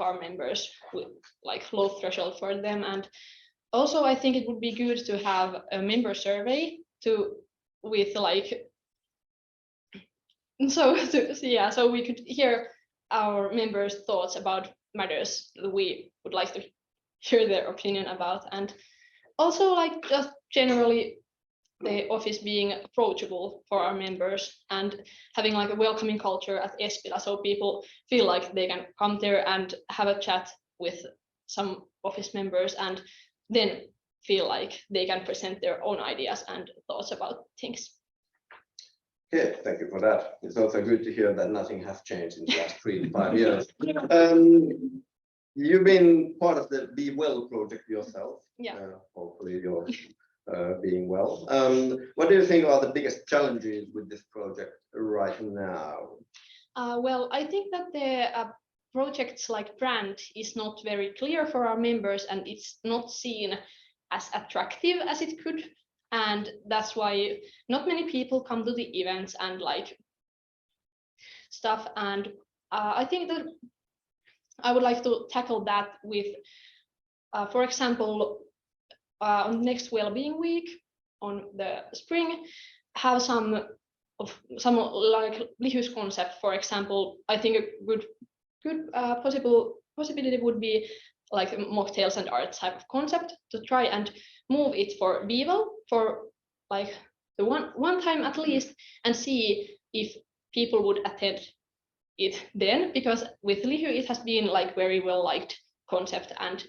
our members with like low threshold for them. And also I think it would be good to have a member survey with like so we could hear our members' thoughts about matters that we would like to hear their opinion about. And also like just generally the office being approachable for our members and having like a welcoming culture at Espila, so people feel like they can come there and have a chat with some office members and then feel like they can present their own ideas and thoughts about things. Okay, thank you for that. It's also good to hear that nothing has changed in the last 3 to 5 years. You've been part of the Be Well project yourself. Yeah. Hopefully you're being well. What do you think are the biggest challenges with this project right now? Well, I think that the project's like brand is not very clear for our members and it's not seen as attractive as it could. And that's why not many people come to the events and like stuff. And I think that I would like to tackle that with, for example, on next Wellbeing Week on the spring, have some like Lihus concept. For example, I think a good possibility would be like a mocktails and art type of concept to try and move it for Bevel for like the one time at least and see if people would attend it then, because with Lihu it has been like very well liked concept and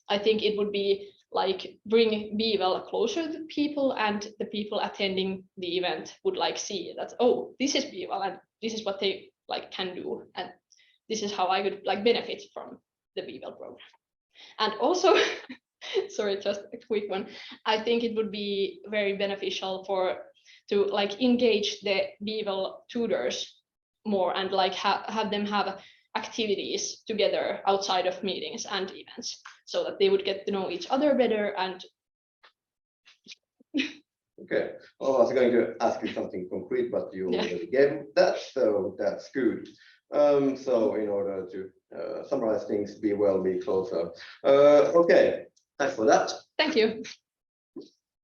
I think it would be like bring Bevel closer to people and the people attending the event would like see that, oh, this is Bevel and this is what they like can do and this is how I could like benefit from the Bevel program. And also sorry, just a quick one. I think it would be very beneficial to like engage the Bevel tutors more and like have them have activities together outside of meetings and events so that they would get to know each other better. And okay, well, I was going to ask you something concrete, but you already gave that, so that's good. So in order to summarize things, be well, be closer. Okay, thanks for that. Thank you.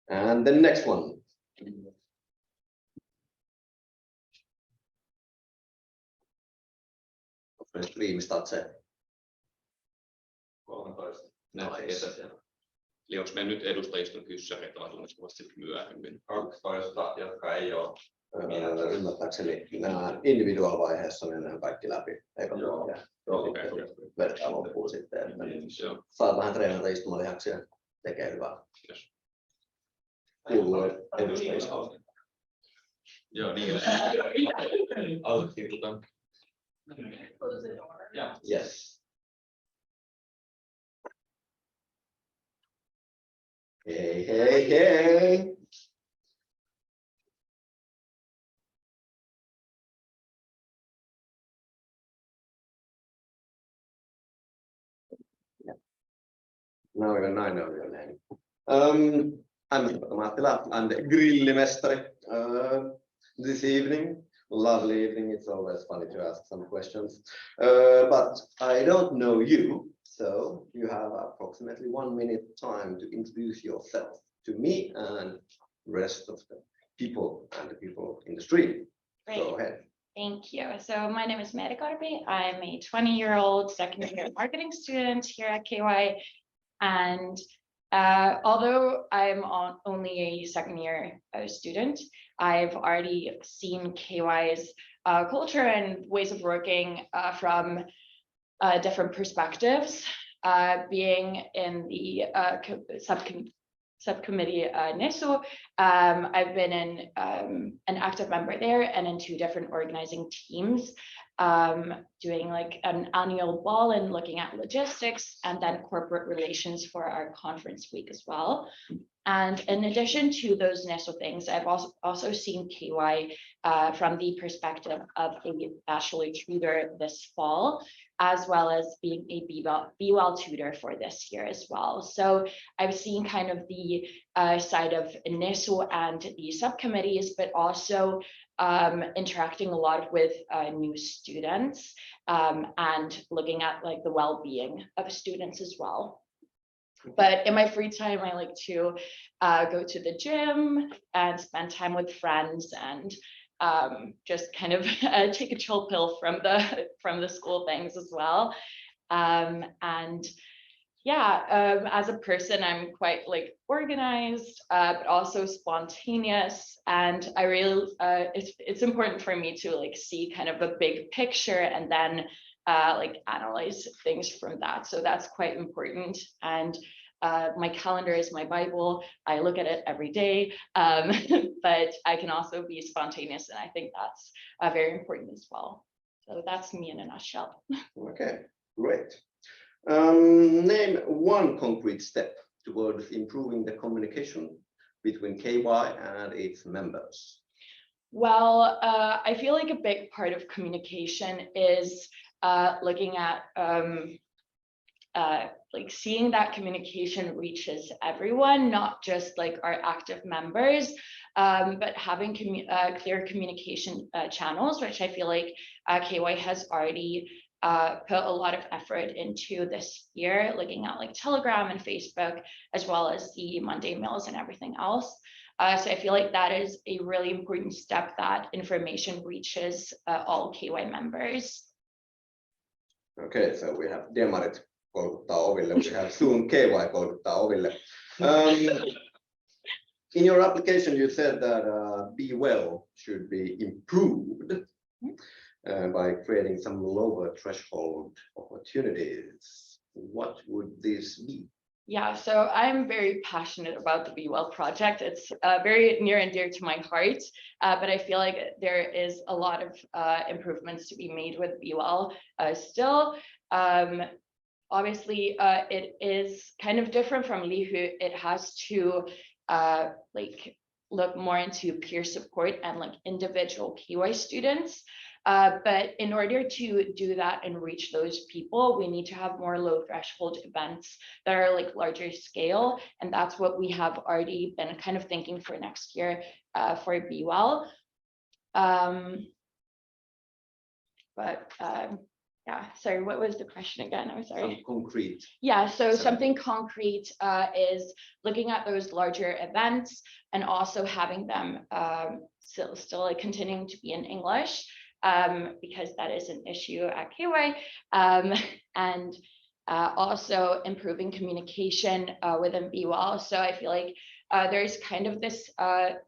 And the next one. Viimeistä se. 13. Eli onko meidän nyt edustajiston kyssäreitä vai tulisivat sitten myöhemmin? 12, jotka ei ole. Ymmärtääkseni nämä individuaalivaiheessa mennään kaikki läpi. Eikö? Joo. Vertaa loppuun sitten. Että saat vähän treenata istumalihaksia, tekee hyvää. Kuuluu edustajista. Joo, niin. Allekirjoitan. Yes. Hei, hei, hei. Now I know your name. I'm Mattila. I'm the grillimestari this evening. Lovely evening. It's always funny to ask some questions. But I don't know you, so you have approximately 1 minute time to introduce yourself to me and the rest of the people and the people in the stream. Great. Go ahead. Thank you. So my name is Meri Karpi. I'm a 20-year-old second year marketing student here at KY. And although I'm only a second year student, I've already seen KY's culture and ways of working from different perspectives. Being in the subcommittee NESO, I've been an active member there and in 2 different organizing teams, doing like an annual ball and looking at logistics and then corporate relations for our conference week as well. And in addition to those NESO things, I've also seen KY from the perspective of a bachelor tutor this fall, as well as being a BWell tutor for this year as well. So I've seen kind of the side of NISU and the subcommittees, but also interacting a lot with new students and looking at like the well-being of students as well. But in my free time, I like to go to the gym and spend time with friends and just kind of take a chill pill from the school things as well. And yeah, as a person, I'm quite like organized, but also spontaneous. And I really, it's important for me to like see kind of a big picture and then like analyze things from that. So that's quite important. And my calendar is my Bible. I look at it every day, but I can also be spontaneous. And I think that's very important as well. So that's me in a nutshell. Okay, great. Name one concrete step towards improving the communication between KY and its members. Well, I feel like a big part of communication is looking at like seeing that communication reaches everyone, not just like our active members, but having clear communication channels, which I feel like KY has already put a lot of effort into this year, looking at like Telegram and Facebook, as well as the Monday mails and everything else. So I feel like that is a really important step, that information reaches all KY members. Okay, so we have Demarit kouluttaa oville, we have soon KY kouluttaa oville. In your application, you said that BWell should be improved by creating some lower threshold opportunities. What would this be? Yeah, so I'm very passionate about the BWell project. It's very near and dear to my heart, but I feel like there is a lot of improvements to be made with BWell still. Obviously, it is kind of different from Lihu. It has to like look more into peer support and like individual KY students. But in order to do that and reach those people, we need to have more low threshold events that are like larger scale. And that's what we have already been kind of thinking for next year for BWell. Yeah, sorry, what was the question again? I'm sorry. Some concrete. Yeah, so something concrete is looking at those larger events and also having them still like continuing to be in English, because that is an issue at KY, and also improving communication within BWell. So I feel like there's kind of this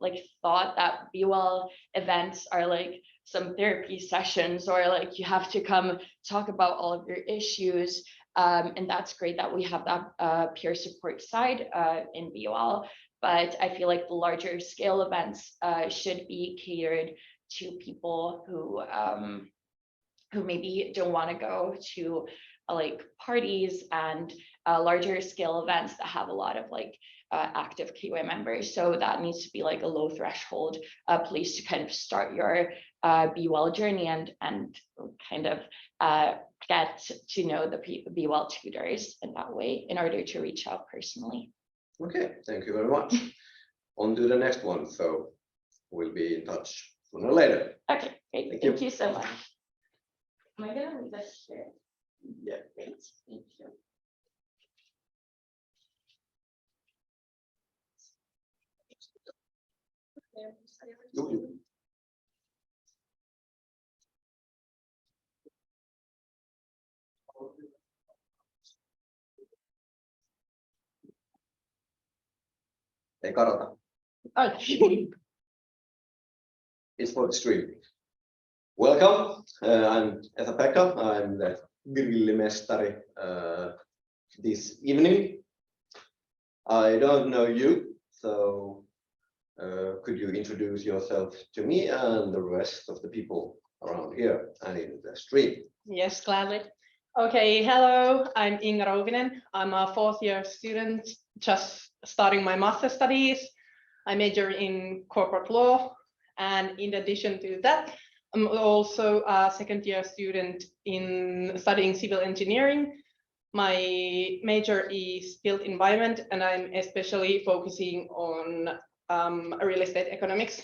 like thought that BWell events are like some therapy sessions, or like you have to come talk about all of your issues. And that's great that we have that peer support side in BWell, but I feel like the larger scale events should be catered to people who maybe don't want to go to like parties and larger scale events that have a lot of like active KY members. So that needs to be like a low threshold place to kind of start your BWell journey and kind of get to know the BWell tutors in that way in order to reach out personally. Okay, thank you very much. On to the next one. So we'll be in touch sooner or later. Okay, great. Thank you so much. Am I gonna leave this here? Yeah. Great, thank you. Ei kadota. Okay. It's for the stream. Welcome. I'm Esa-Pekka. I'm the grillimestari this evening. I don't know you, so could you introduce yourself to me and the rest of the people around here and in the stream? Yes, gladly. Okay, hello, I'm Inga Rovinen. I'm a fourth-year student, just starting my master studies. I major in corporate law, and in addition to that, I'm also a second-year student in studying civil engineering. My major is built environment, and I'm especially focusing on real estate economics.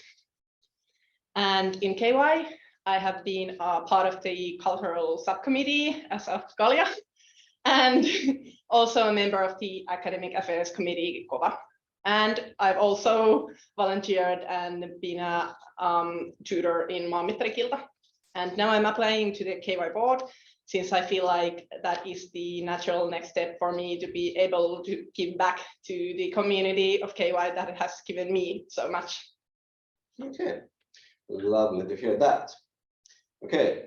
And in KY, I have been a part of the cultural subcommittee as a Gallia, and also a member of the academic affairs committee, KOVA. And I've also volunteered and been a tutor in Maanmittarikilta. And now I'm applying to the KY board, since I feel like that is the natural next step for me to be able to give back to the community of KY that has given me so much. Okay, lovely to hear that. Okay,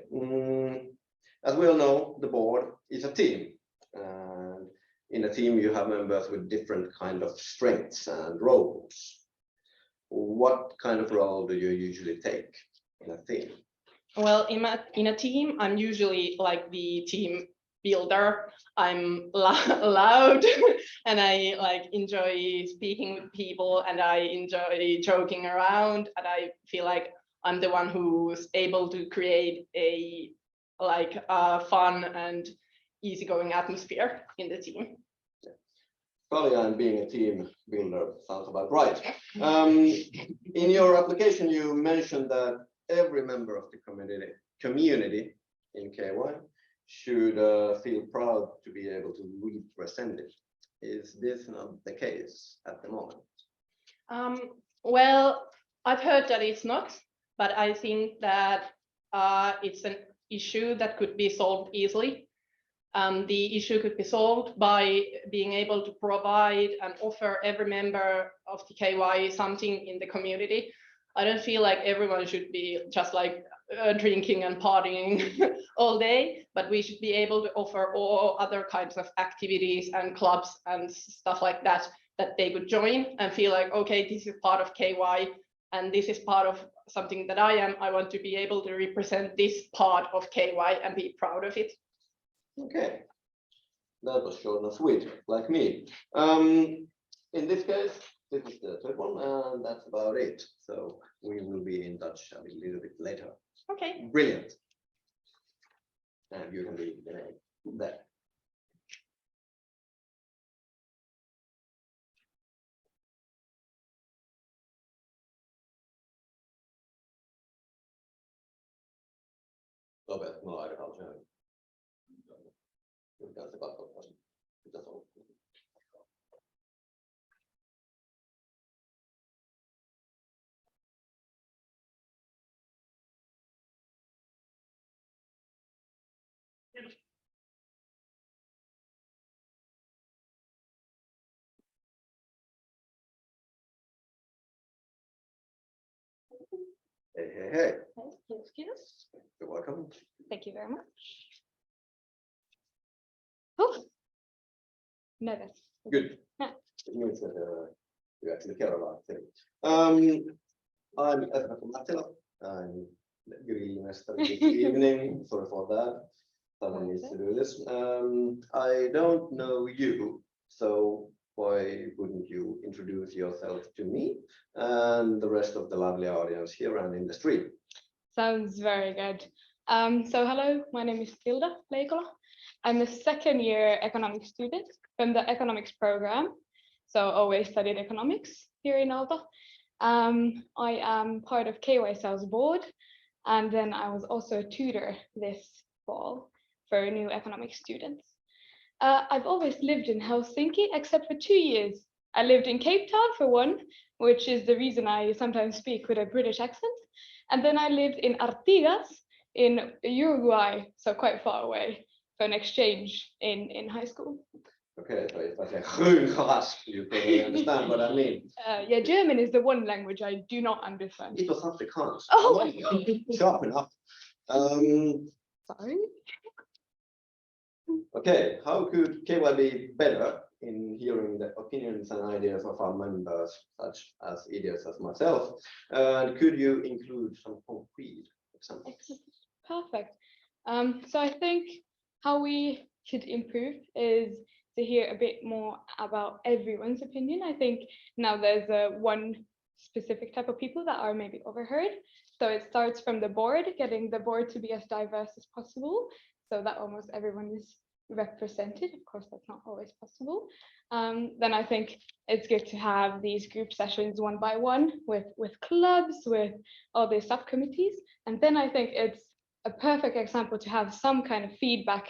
as we all know, the board is a team. And in a team, you have members with different kind of strengths and roles. What kind of role do you usually take in a team? Well, in a team, I'm usually like the team builder. I'm loud and I like enjoy speaking with people and I enjoy joking around, and I feel like I'm the one who's able to create a fun and easygoing atmosphere in the team. Probably I'm being a team builder sounds about right. In your application, you mentioned that every member of the community in KY should feel proud to be able to represent it. Is this not the case at the moment? Well, I've heard that it's not, but I think that it's an issue that could be solved easily. The issue could be solved by being able to provide and offer every member of the KY something in the community. I don't feel like everyone should be just like drinking and partying all day, but we should be able to offer all other kinds of activities and clubs and stuff like that they could join and feel like, okay, this is part of KY and this is part of something that I am. I want to be able to represent this part of KY and be proud of it. Okay, that was short and sweet, like me. In this case, this is the third one, and that's about it. So we will be in touch a little bit later. Okay. Brilliant. And you can leave the name there. Lopet, mulla on aika kauan. Yritetään se katsoa. Pitäisi olla. Hey, hey, hey. Yes. You're welcome. Thank you very much. Oh, nervous. Good. Yeah. It means that you actually care about things. I'm Edward from Attila. I'm the grillmaster this evening. Sorry for that. Someone needs to do this. I don't know you, so why wouldn't you introduce yourself to me and the rest of the lovely audience here and in the stream? Sounds very good. So hello, my name is Tilda Leikola. I'm a second year economics student from the economics program. So always studied economics here in Aalto. I am part of KY South board, and then I was also a tutor this fall for new economics students. I've always lived in Helsinki except for 2 years. I lived in Cape Town for one, which is the reason I sometimes speak with a British accent. And then I lived in Artigas in Uruguay, so quite far away, for an exchange in high school. Okay, so if I say Grüngas, you probably understand what I mean. Yeah, German is the one language I do not understand. It was Afrikaans. Oh, Sharp enough. sorry. Okay, how could KY be better in hearing the opinions and ideas of our members, such as idiots as myself? And could you include some concrete examples? Perfect. So I think how we should improve is to hear a bit more about everyone's opinion. I think now there's one specific type of people that are maybe overheard. So it starts from the board, getting the board to be as diverse as possible, so that almost everyone is represented. Of course, that's not always possible. Then I think it's good to have these group sessions one by one with clubs, with all these subcommittees. And then I think it's a perfect example to have some kind of feedback,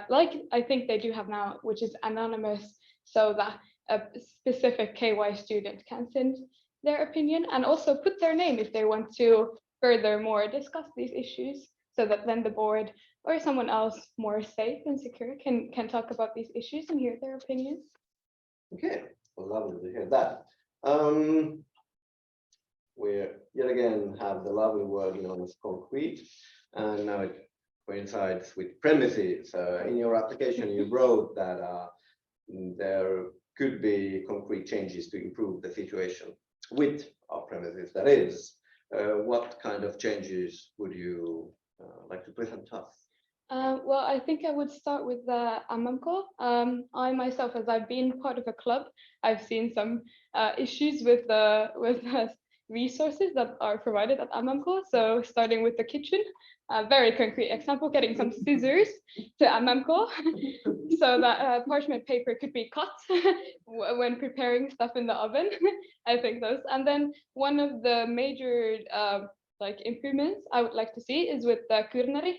like I think they do have now, which is anonymous, so that a specific KY student can send their opinion and also put their name if they want to furthermore discuss these issues, so that then the board or someone else more safe and secure can talk about these issues and hear their opinions. Okay, well, lovely to hear that. We yet again have the lovely word known as concrete, and now it coincides with premises. In your application, you wrote that there could be concrete changes to improve the situation with our premises. That is, what kind of changes would you like to present to us? Well, I think I would start with the Amamco. I myself, as I've been part of a club, I've seen some issues with the resources that are provided at Amamco. So starting with the kitchen, a very concrete example, getting some scissors to Amamco so that parchment paper could be cut when preparing stuff in the oven. I think those. And then one of the major like improvements I would like to see is with the kurnari,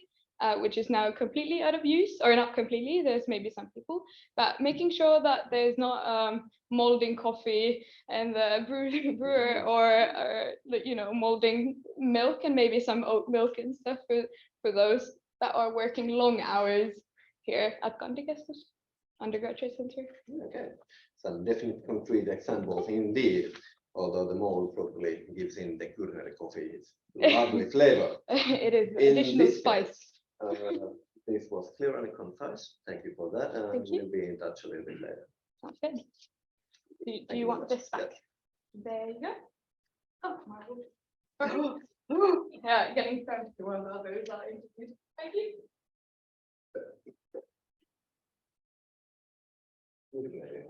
which is now completely out of use, or not completely, there's maybe some people, but making sure that there's not molding coffee and the brewer or you know, molding milk and maybe some oat milk and stuff for those that are working long hours here at Kandikeskus Undergraduate Center. Okay, some definite concrete examples indeed, although the mold probably gives in the kurnari coffee its lovely flavor. It is In additional this spice. case, this was clear and concise. Thank you for that. Thank you. We'll be in touch a little bit later. Sounds good. Do Thank you you want very this much. back? There you go. Oh, marvelous. Yeah, getting close to one of the others I interviewed. Thank you.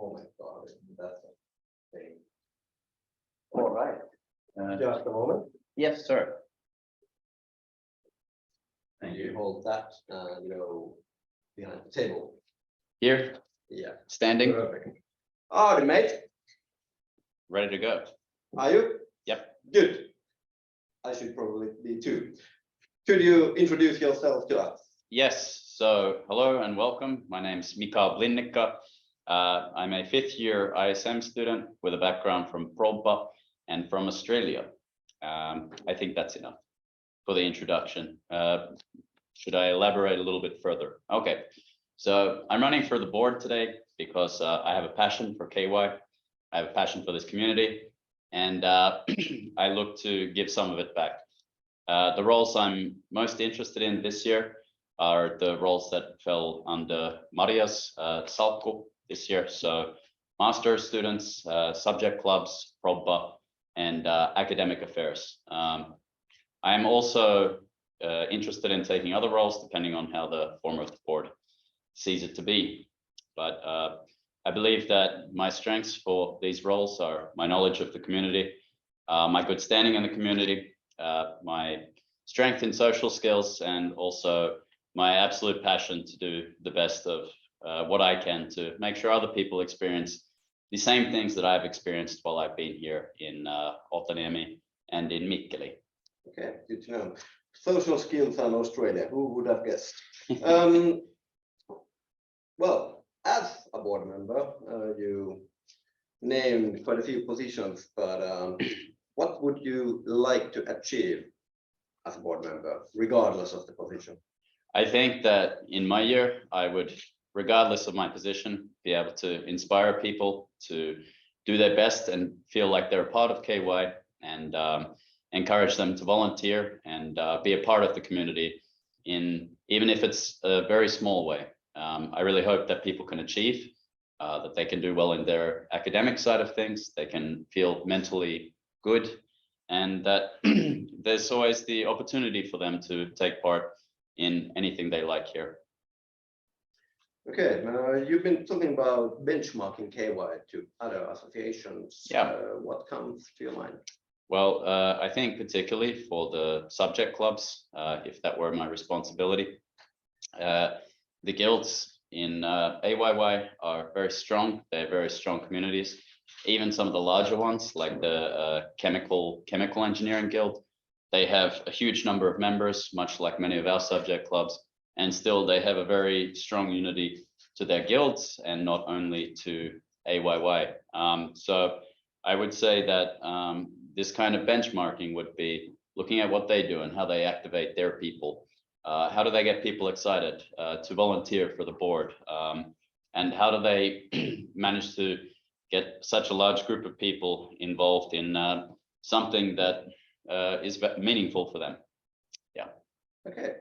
Oh my God, that's a thing. All right. Just a moment. Yes, sir. And you hold that and go behind the table. Here, Yeah. standing, Perfect. Howdy, mate. ready to go. Are you? Yep. Good. I should probably be too. Could you introduce yourself to us? Yes, so hello and welcome. My name's Mika Blinnikka. I'm a 5th year ISM student with a background from Proba and from Australia. I think that's enough for the introduction. Should I elaborate a little bit further? Okay, so I'm running for the board today because I have a passion for KY. I have a passion for this community, and I look to give some of it back. The roles I'm most interested in this year are the roles that fell under Maria's salkku this year. So master students, subject clubs, proba, and academic affairs. I am also interested in taking other roles depending on how the form of the board sees it to be. But I believe that my strengths for these roles are my knowledge of the community, my good standing in the community, my strength in social skills, and also my absolute passion to do the best of what I can to make sure other people experience the same things that I've experienced while I've been here in Otaniemi and in Mikkeli. Okay, good to know. Social skills and Australia, who would have guessed? Well, as a board member, you named quite a few positions, but what would you like to achieve as a board member, regardless of the position? I think that in my year, I would, regardless of my position, be able to inspire people to do their best and feel like they're a part of KY, and encourage them to volunteer and be a part of the community in, even if it's a very small way. I really hope that people can achieve, that they can do well in their academic side of things, they can feel mentally good, and that there's always the opportunity for them to take part in anything they like here. Okay, you've been talking about benchmarking KY to other associations. Yeah. What comes to your mind? Well, I think particularly for the subject clubs, if that were my responsibility, the guilds in AYY are very strong. They're very strong communities. Even some of the larger ones, like the chemical engineering guild, they have a huge number of members, much like many of our subject clubs, and still they have a very strong unity to their guilds and not only to AYY. So I would say that this kind of benchmarking would be looking at what they do and how they activate their people. How do they get people excited to volunteer for the board? And how do they manage to get such a large group of people involved in something that is meaningful for them? Yeah. Okay,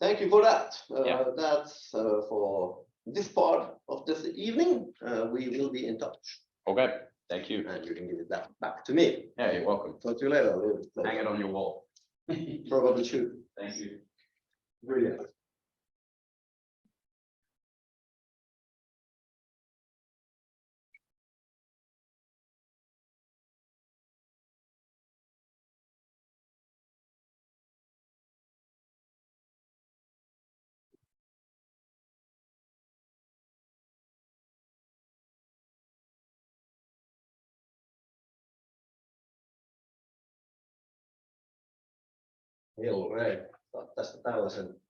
thank you for that. Yeah. That's for this part of this evening. We will be in touch. Okay, thank you. And you can give it back to me. Yeah, you're welcome. Talk to you later. Hang it on your wall. Probably should. Thank you. Brilliant. Hilre, tästä tällaisen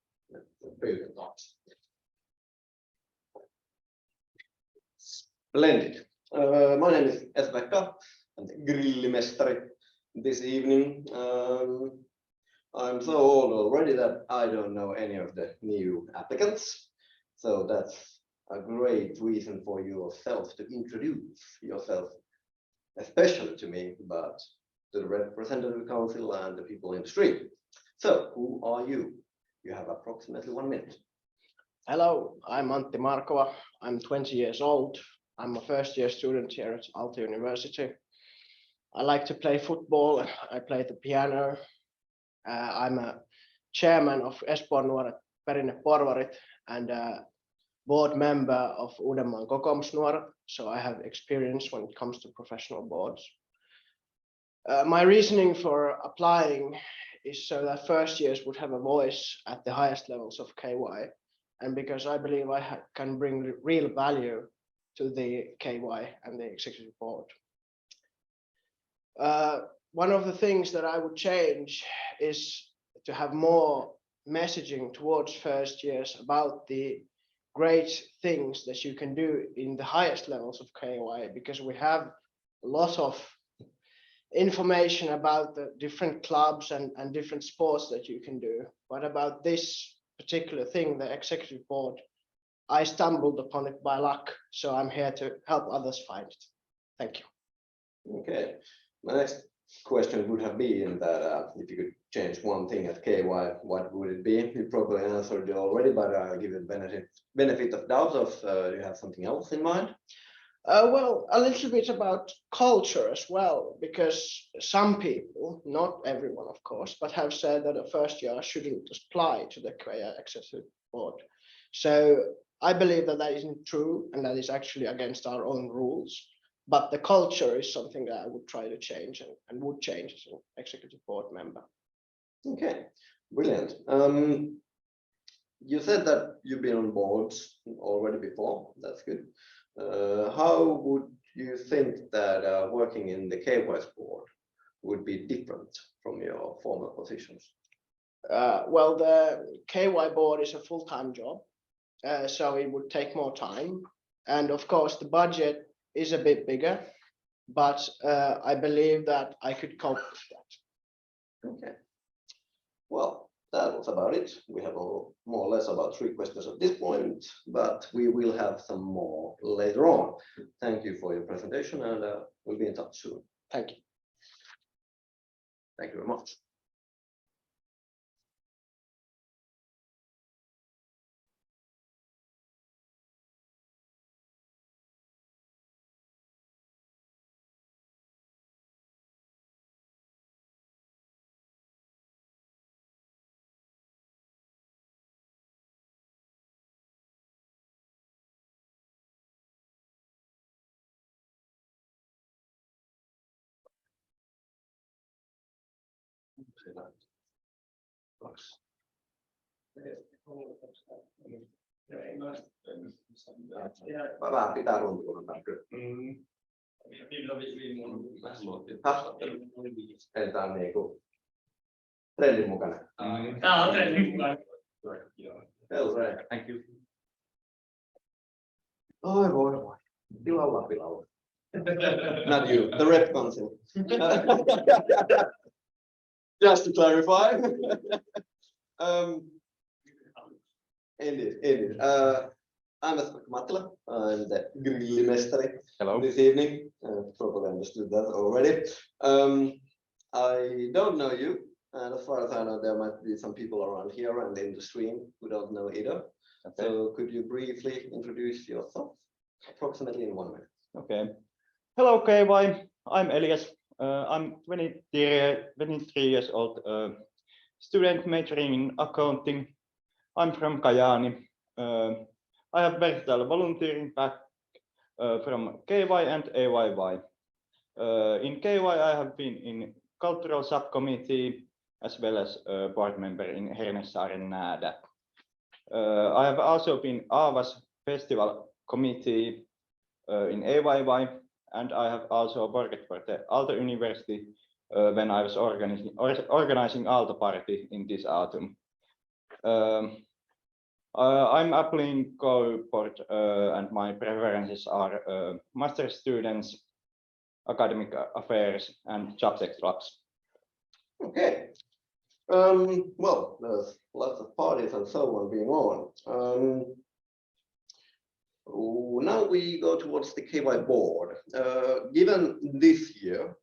pyytön taakse. Splendid. My name is Esbekka. I'm the grillimestari this evening. I'm so old already that I don't know any of the new applicants. So that's a great reason for yourself to introduce yourself, especially to me, but to the representative council and the people in the street. So who are you? You have approximately 1 minute. Hello, I'm Antti Markova. I'm 20 years old. I'm a first year student here at Aalto University. I like to play football. I play the piano. I'm a chairman of Espoon Nuoret Perinneporvarit and a board member of Uudenmaan Kokoomusnuoret. So I have experience when it comes to professional boards. My reasoning for applying is so that first years would have a voice at the highest levels of KY. And because I believe I can bring real value to the KY and the executive board. One of the things that I would change is to have more messaging towards first years about the great things that you can do in the highest levels of KY, because we have a lot of information about the different clubs and different sports that you can do. But about this particular thing, the executive board, I stumbled upon it by luck. So I'm here to help others find it. Thank you. Okay, my next question would have been that if you could change one thing at KY, what would it be? You probably answered it already, but I'll give it benefit of doubt if you have something else in mind. Well, a little bit about culture as well, because some people, not everyone of course, but have said that a first year shouldn't apply to the KY executive board. So I believe that that isn't true, and that is actually against our own rules. But the culture is something that I would try to change and would change as an executive board member. Okay, brilliant. You said that you've been on boards already before. That's good. How would you think that working in the KY's board would be different from your former positions? Well, the KY board is a full-time job, so it would take more time. And of course, the budget is a bit bigger, but I believe that I could cope with that. Okay. Well, that was about it. We have more or less about 3 questions at this point, but we will have some more later on. Thank you for your presentation, and we'll be in touch soon. Thank you. Thank you very much. Vähän pitää runtuilla. Eli tää on niinku trendin mukainen. Tää on trendin mukainen. Thank you. Oi voi. Pilalla. Not you, the rep council. Just to clarify. Indeed. I'm Mattila. I'm the grillimestari. Hello. This evening. Probably understood that already. I don't know you, and as far as I know, there might be some people around here and in the stream who don't know either. Okay. So could you briefly introduce yourself, approximately in 1 minute? Okay. Hello, KY. I'm Elias. I'm 23 years old, student majoring in accounting. I'm from Kajaani. I have versatile volunteering back from KY and AYY. In KY, I have been in cultural subcommittee as well as board member in Hernesaaren Näädä. I have also been Aavas festival committee in AYY, and I have also worked for the Aalto University when I was organizing Aalto party in this autumn. I'm applying co-board and my preferences are master students, academic affairs, and subject clubs. Okay. Well, there's lots of parties and so on being on. Now we go towards the KY board. Given this year,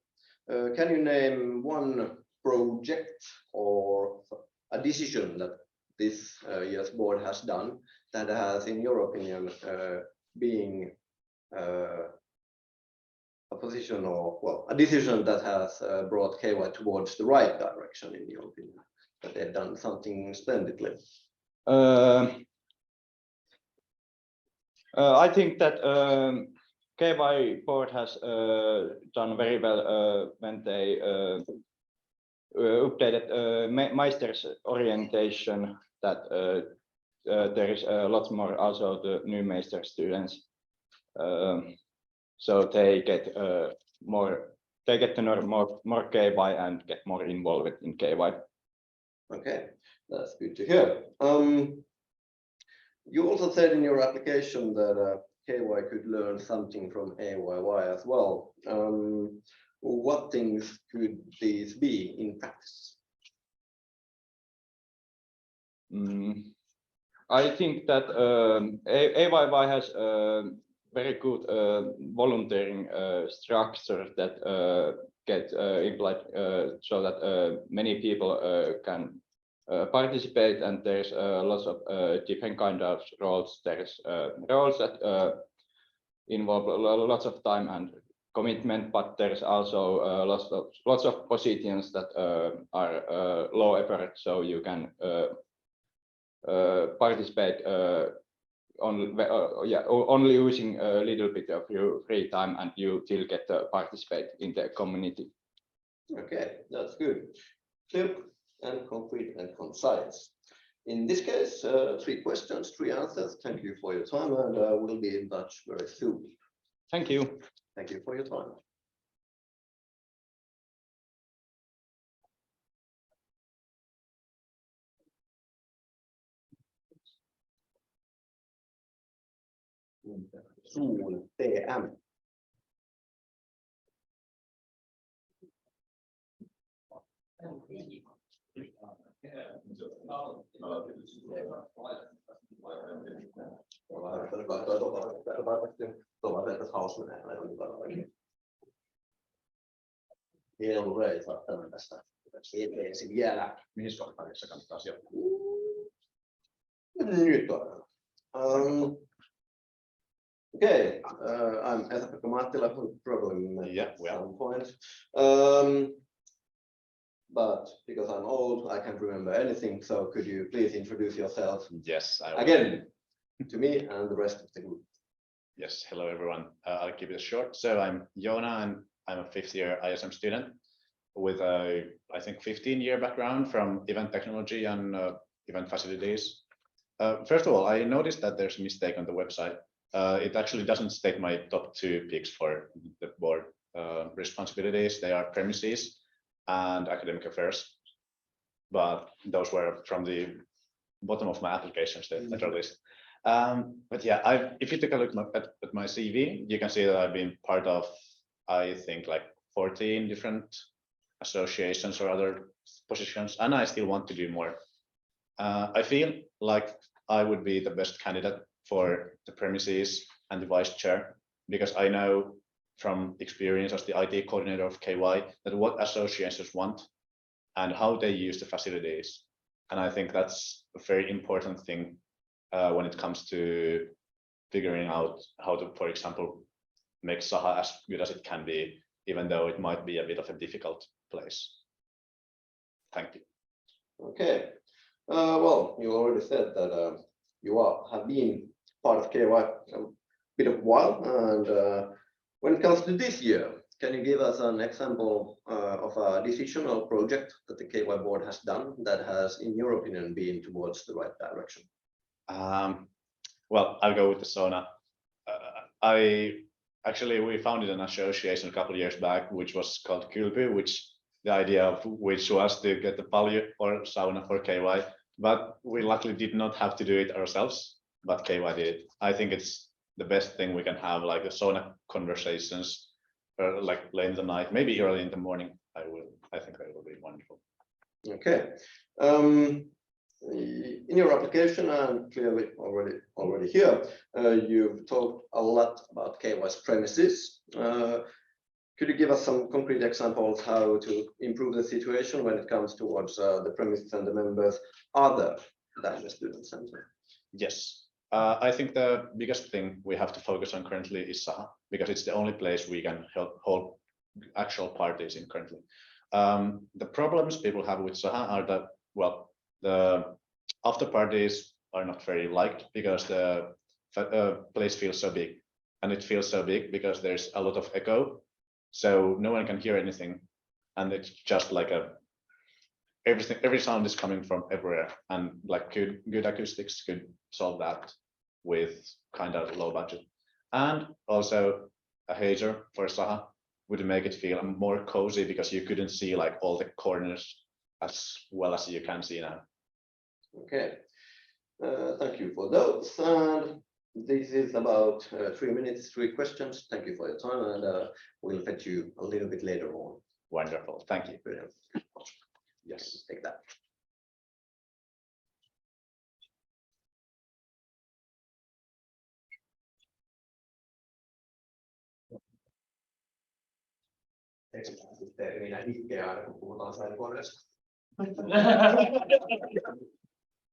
can you name one project or a decision that this year's board has done that has, in your opinion, being a position or, well, a decision that has brought KY towards the right direction, in your opinion, that they've done something splendidly? I think that KY board has done very well when they updated Meister's orientation, that there is a lot more also the new Meister students. So they get to know more KY and get more involved in KY. Okay, that's good to hear. You also said in your application that KY could learn something from AYY as well. What things could these be in practice? I think that AYY has very good volunteering structure that get implied so that many people can participate, and there's lots of different kind of roles. There's roles that involve lots of time and commitment, but there's also lots of positions that are low effort, so you can participate only using a little bit of your free time, and you still get to participate in the community. Okay, that's good. Clear and concrete and concise. In this case, 3 questions, 3 answers. Thank you for your time, and we'll be in touch very soon. Thank you. Thank you for your time. Suun TM. Hieno ei saa tämän tästä eteesi vielä. Mihin sortparissa kannattaa sijoittaa? Nyt on. Okay, I'm Esa-Pekka Mattila, who probably met at some point. But because I'm old, I can't remember anything. So could you please introduce yourself? Yes, I will. Again to me and the rest of the group. Yes, hello everyone. I'll keep it short. So I'm Joona, and I'm a 5th year ISM student. with a, I think, 15-year background from event technology and event facilities. First of all, I noticed that there's a mistake on the website. It actually doesn't state my top 2 picks for the board responsibilities. They are premises and academic affairs, but those were from the bottom of my applications, the letter list. But yeah, if you take a look at my CV, you can see that I've been part of, I think, like 14 different associations or other positions, and I still want to do more. I feel like I would be the best candidate for the premises and the vice chair, because I know from experience as the IT coordinator of KY that what associations want and how they use the facilities. And I think that's a very important thing when it comes to figuring out how to, for example, make Saha as good as it can be, even though it might be a bit of a difficult place. Thank you. Okay. Well, you already said that you have been part of KY a bit of a while, and when it comes to this year, can you give us an example of a decision or project that the KY board has done that has, in your opinion, been towards the right direction? Well, I'll go with the sauna. We founded an association a couple of years back, which was called Kylpy, which the idea of which was to get the palio or sauna for KY, but we luckily did not have to do it ourselves, but KY did it. I think it's the best thing we can have, like the sauna conversations, like late in the night, maybe early in the morning. I think that will be wonderful. Okay. In your application, and clearly already here, you've talked a lot about KY's premises. Could you give us some concrete examples how to improve the situation when it comes towards the premises and the members other than the student center? Yes. I think the biggest thing we have to focus on currently is Saha, because it's the only place we can hold actual parties in currently. The problems people have with Saha are that, well, the after parties are not very liked because the place feels so big, and it feels so big because there's a lot of echo, so no one can hear anything, and it's just like every sound is coming from everywhere, and like good acoustics could solve that with kind of low budget. And also a hazer for Saha would make it feel more cozy, because you couldn't see like all the corners as well as you can see now. Okay, thank you for those. And this is about 3 minutes, 3 questions. Thank you for your time, and we'll fetch you a little bit later on. Wonderful, thank you. Brilliant. Yes, take that. Minä itkeä aina, kun puhutaan säilökoneesta.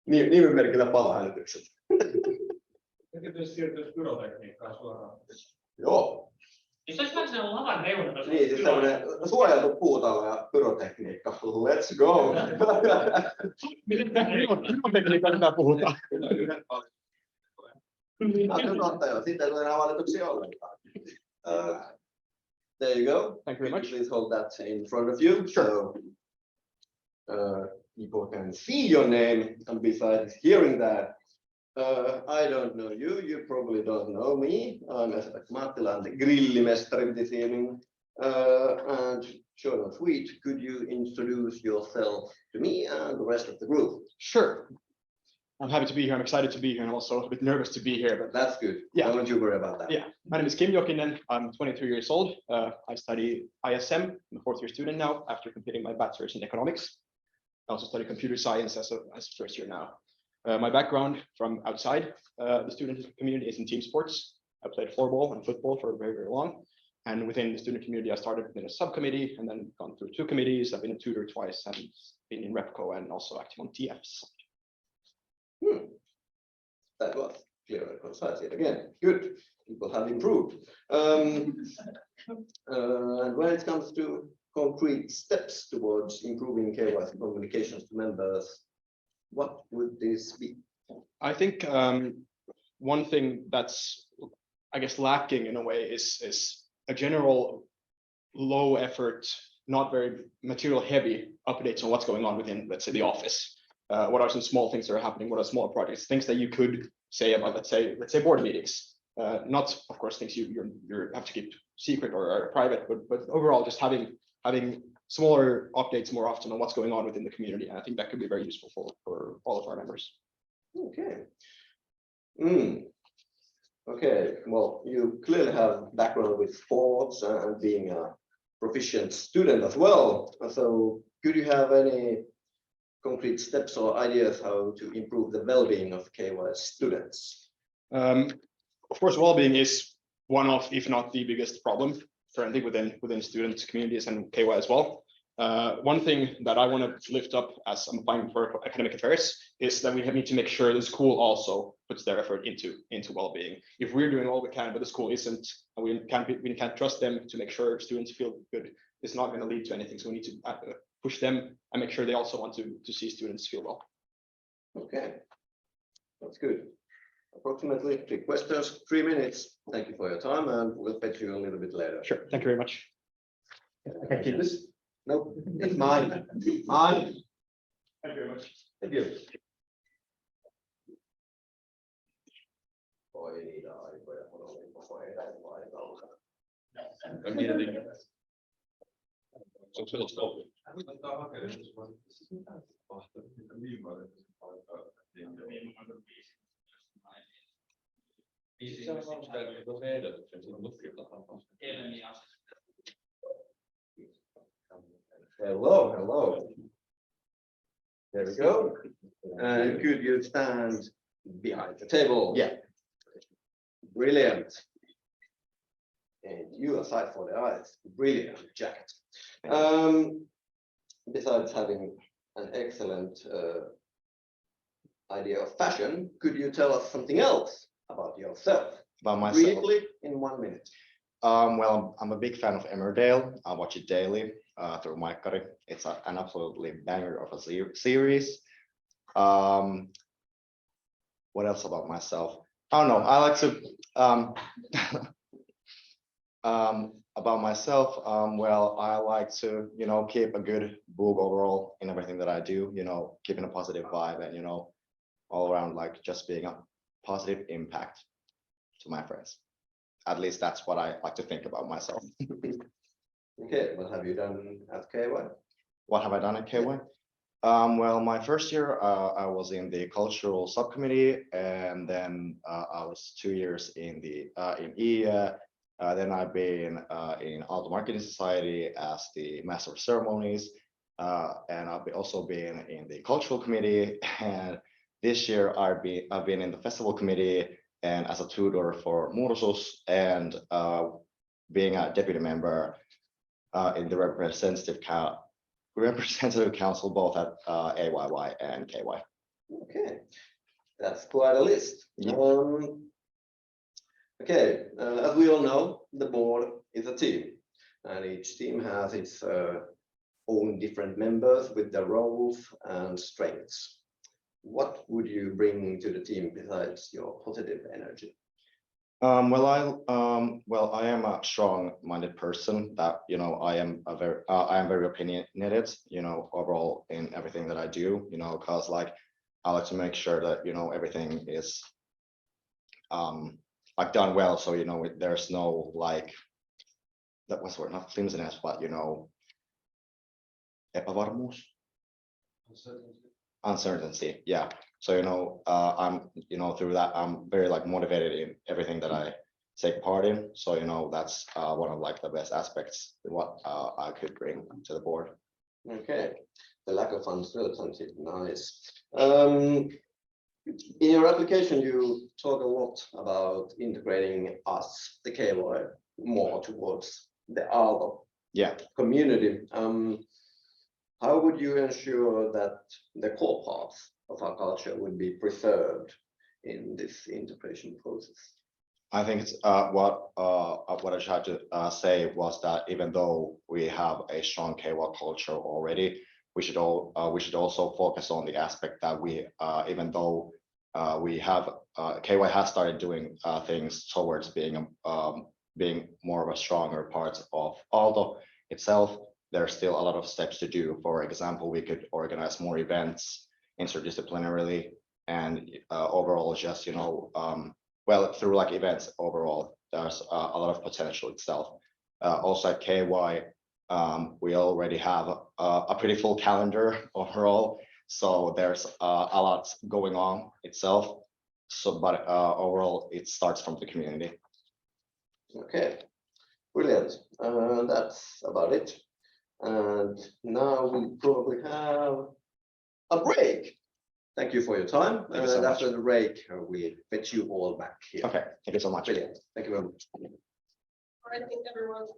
Nimimerkillä palahälytykset. Eikö pitäisi siirtyä pyrotekniikkaan suoraan? Joo. Niin se olisi vähän sellainen lavan reunalla. Niin, siis tämmöinen suojeltu puutalo ja pyrotekniikka. Let's go! Pyrotekniikka mitä puhutaan. Sitten ei ole enää valituksia ollenkaan. There you go. Thank you very much. Please hold that in front of you. Sure. So people can see your name, and besides hearing that, I don't know you. You probably don't know me. I'm Esa-Pekka Mattila. I'm the grillimestari this evening. And short and sweet, could you introduce yourself to me and the rest of the group? Sure. I'm happy to be here. I'm excited to be here. I'm also a bit nervous to be here, but that's good. Yeah. Don't you worry about that. Yeah. My name is Kim Jokinen. I'm 22 years old. I study ISM. I'm a 4th year student now after completing my bachelor's in economics. I also study computer science as a first year now. My background from outside the student community is in team sports. I played floorball and football for very, very long. And within the student community, I started within a subcommittee and then gone through 2 committees. I've been a tutor twice and been in REPCO and also active on TFs. That was clear and concise yet again. Good. People have improved. And when it comes to concrete steps towards improving KYC communications to members, what would this be? I think one thing that's, I guess, lacking in a way is a general low effort not very material heavy updates on what's going on within, let's say, the office. What are some small things that are happening? What are small projects? Things that you could say about, let's say board meetings. Not, of course, things you have to keep secret or private, but overall, just having smaller updates more often on what's going on within the community. And I think that could be very useful for all of our members. Okay. Okay, well, you clearly have background with sports and being a proficient student as well. So could you have any concrete steps or ideas how to improve the well-being of KY students? Of course, well-being is one of, if not the biggest problem currently within student communities and KY as well. One thing that I want to lift up as I'm applying for academic affairs is that we need to make sure the school also puts their effort into well-being. If we're doing all we can, but the school isn't, and we can't trust them to make sure students feel good, it's not going to lead to anything. So we need to push them and make sure they also want to see students feel well. Okay, that's good. Approximately 3 questions, 3 minutes. Thank you for your time, and we'll bet you a little bit later. Sure. Thank you very much. I can keep this. No, it's mine. Mine. Thank you very much. Thank you. Hello, hello. There we go. And could you stand behind the table? Yeah. Brilliant. And you aside for the eyes, brilliant jacket. Besides having an excellent idea of fashion, could you tell us something else about yourself? About myself? Briefly, in 1 minute. Well, I'm a big fan of Emmerdale. I watch it daily through Maikkari. It's an absolutely banger of a series. What else about myself? I don't know. I like to about myself. Well, I like to, keep a good book overall in everything that I do. Keeping a positive vibe and all around like just being a positive impact to my friends. At least that's what I like to think about myself. Okay, what have you done at KY? What have I done at KY? Well, my first year, I was in the cultural subcommittee, and then I was 2 years in EA. Then I've been in Aalto Marketing Society as the Master of Ceremonies, and I've also been in the cultural committee. And this year, I've been in the festival committee and as a tutor for Mursus, and being a deputy member in the representative council both at AYY and KY. Okay, that's quite a list. Yeah. Okay, as we all know, the board is a team, and each team has its own different members with their roles and strengths. What would you bring to the team besides your positive energy? Well, I am a strong-minded person. That I am very opinionated. Overall in everything that I do. Because I like to make sure that everything is done well. So there's no that was word, not flimsiness, but epävarmuus. Uncertainty, yeah. So I'm through that I'm very motivated in everything that I take part in. So that's one of the best aspects what I could bring to the board. Okay, the lack of uncertainty, nice. In your application, you talk a lot about integrating us, the KY, more towards the Aalto community. How would you ensure that the core parts of our culture would be preserved in this integration process? I think it's what I tried to say was that even though we have a strong KY culture already, we should also focus on the aspect that we even though we have KY has started doing things towards being more of a stronger part of Aalto itself. there's still a lot of steps to do. For example, we could organize more events interdisciplinarily and overall just, well, through like events overall, there's a lot of potential itself. Also at KY, we already have a pretty full calendar overall, so there's a lot going on itself. So, but overall, it starts from the community. Okay, brilliant. That's about it. And now we probably have a break. Thank you for your time. Thank you so much. After the break, we fetch you all back here. Okay, thank you so much. Brilliant. Thank you very much. I think everyone's.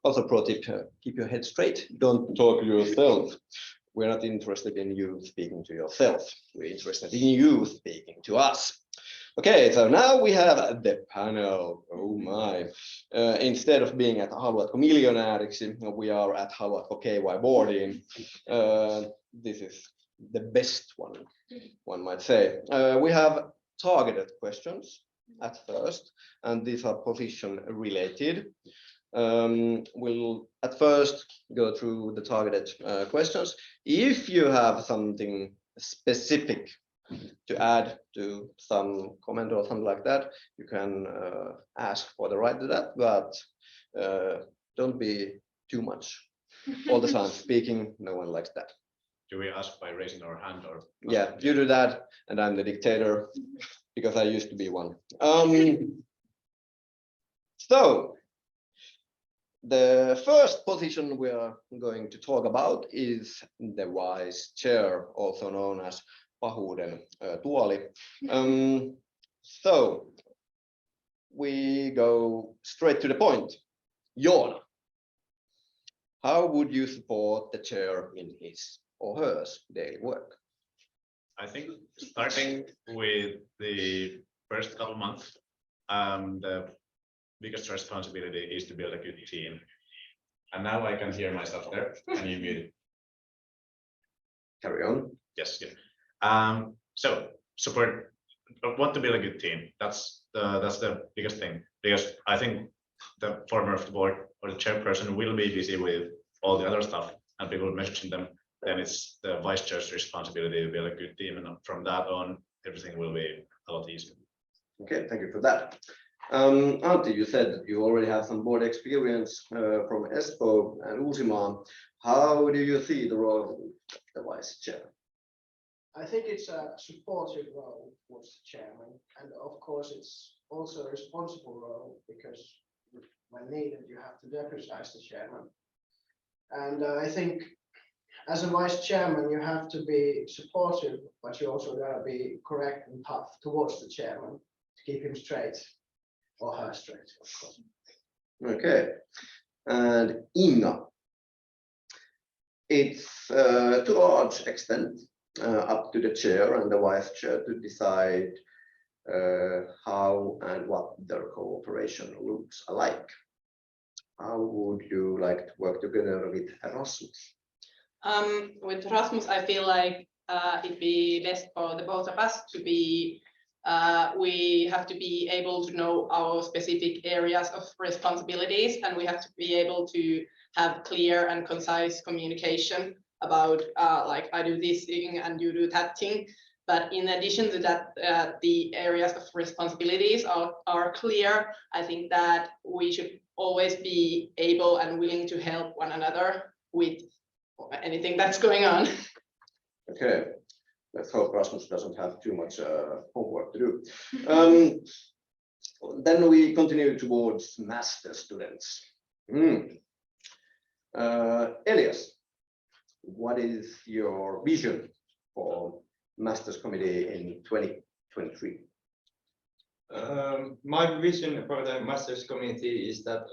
Also, pro tip: keep your head straight. Don't talk to yourself. We're not interested in you speaking to yourself. We're interested in you speaking to us. Okay, so now we have the panel. Oh my. Instead of being at Haluatko miljonääriksi, we are at Haluatko KY boarding. This is the best one might say. We have targeted questions at first, and these are position related. We'll at first go through the targeted questions. If you have something specific to add to some comment or something like that, you can ask for the right to that, but don't be too much all the time speaking. No one likes that. Do we ask by raising our hand or? Yeah, you do that, and I'm the dictator because I used to be one. So the first position we are going to talk about is the vice chair, also known as pahuuden tuoli. So we go straight to the point. Joona, how would you support the chair in his or hers daily work? I think starting with the first couple months, the biggest responsibility is to build a good team. And now I can hear myself there. Can you mute it? Carry on. Yes. Yeah. So support. Want to build a good team. That's the biggest thing, because I think the former of the board or the chairperson will be busy with all the other stuff, and people messaging them. Then it's the vice chair's responsibility to build a good team, and from that on, everything will be a lot easier. Okay, thank you for that. Antti, you said that you already have some board experience from Espoo and Uusimaa. How do you see the role of the vice chair? I think it's a supportive role towards the chairman, and of course it's also a responsible role, because when needed you have to deputize the chairman. And I think as a vice chairman you have to be supportive, but you also gotta be correct and tough towards the chairman to keep him straight, or her straight, of course. Okay, and Inga, it's to a large extent up to the chair and the vice chair to decide how and what their cooperation looks like. How would you like to work together with Rasmus? With Rasmus, I feel like it'd be best for the both of us to be, we have to be able to know our specific areas of responsibilities, and we have to be able to have clear and concise communication about like I do this thing and you do that thing. But in addition to that, the areas of responsibilities are clear. I think that we should always be able and willing to help one another with anything that's going on. Okay, let's hope Rasmus doesn't have too much homework to do. Then we continue towards master students. Elias, what is your vision for Masters Committee in 2023? My vision for the Masters Committee is that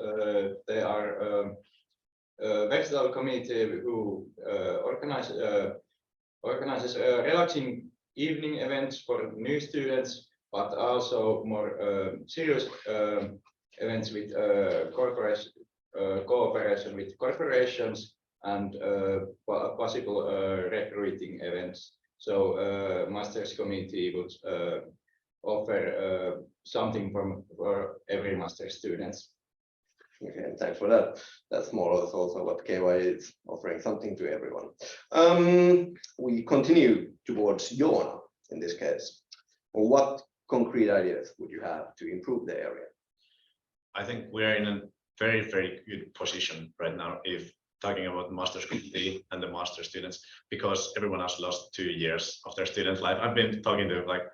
they are a versatile committee who organizes relaxing evening events for new students, but also more serious events with cooperation with corporations and possible recruiting events. So Masters Committee would offer something for every master students. Okay, thanks for that. That's more or less also what KY is, offering something to everyone. We continue towards Joona in this case. What concrete ideas would you have to improve the area? I think we're in a very, very good position right now if talking about Masters Committee and the master students, because everyone has lost 2 years of their student life. I've been talking to like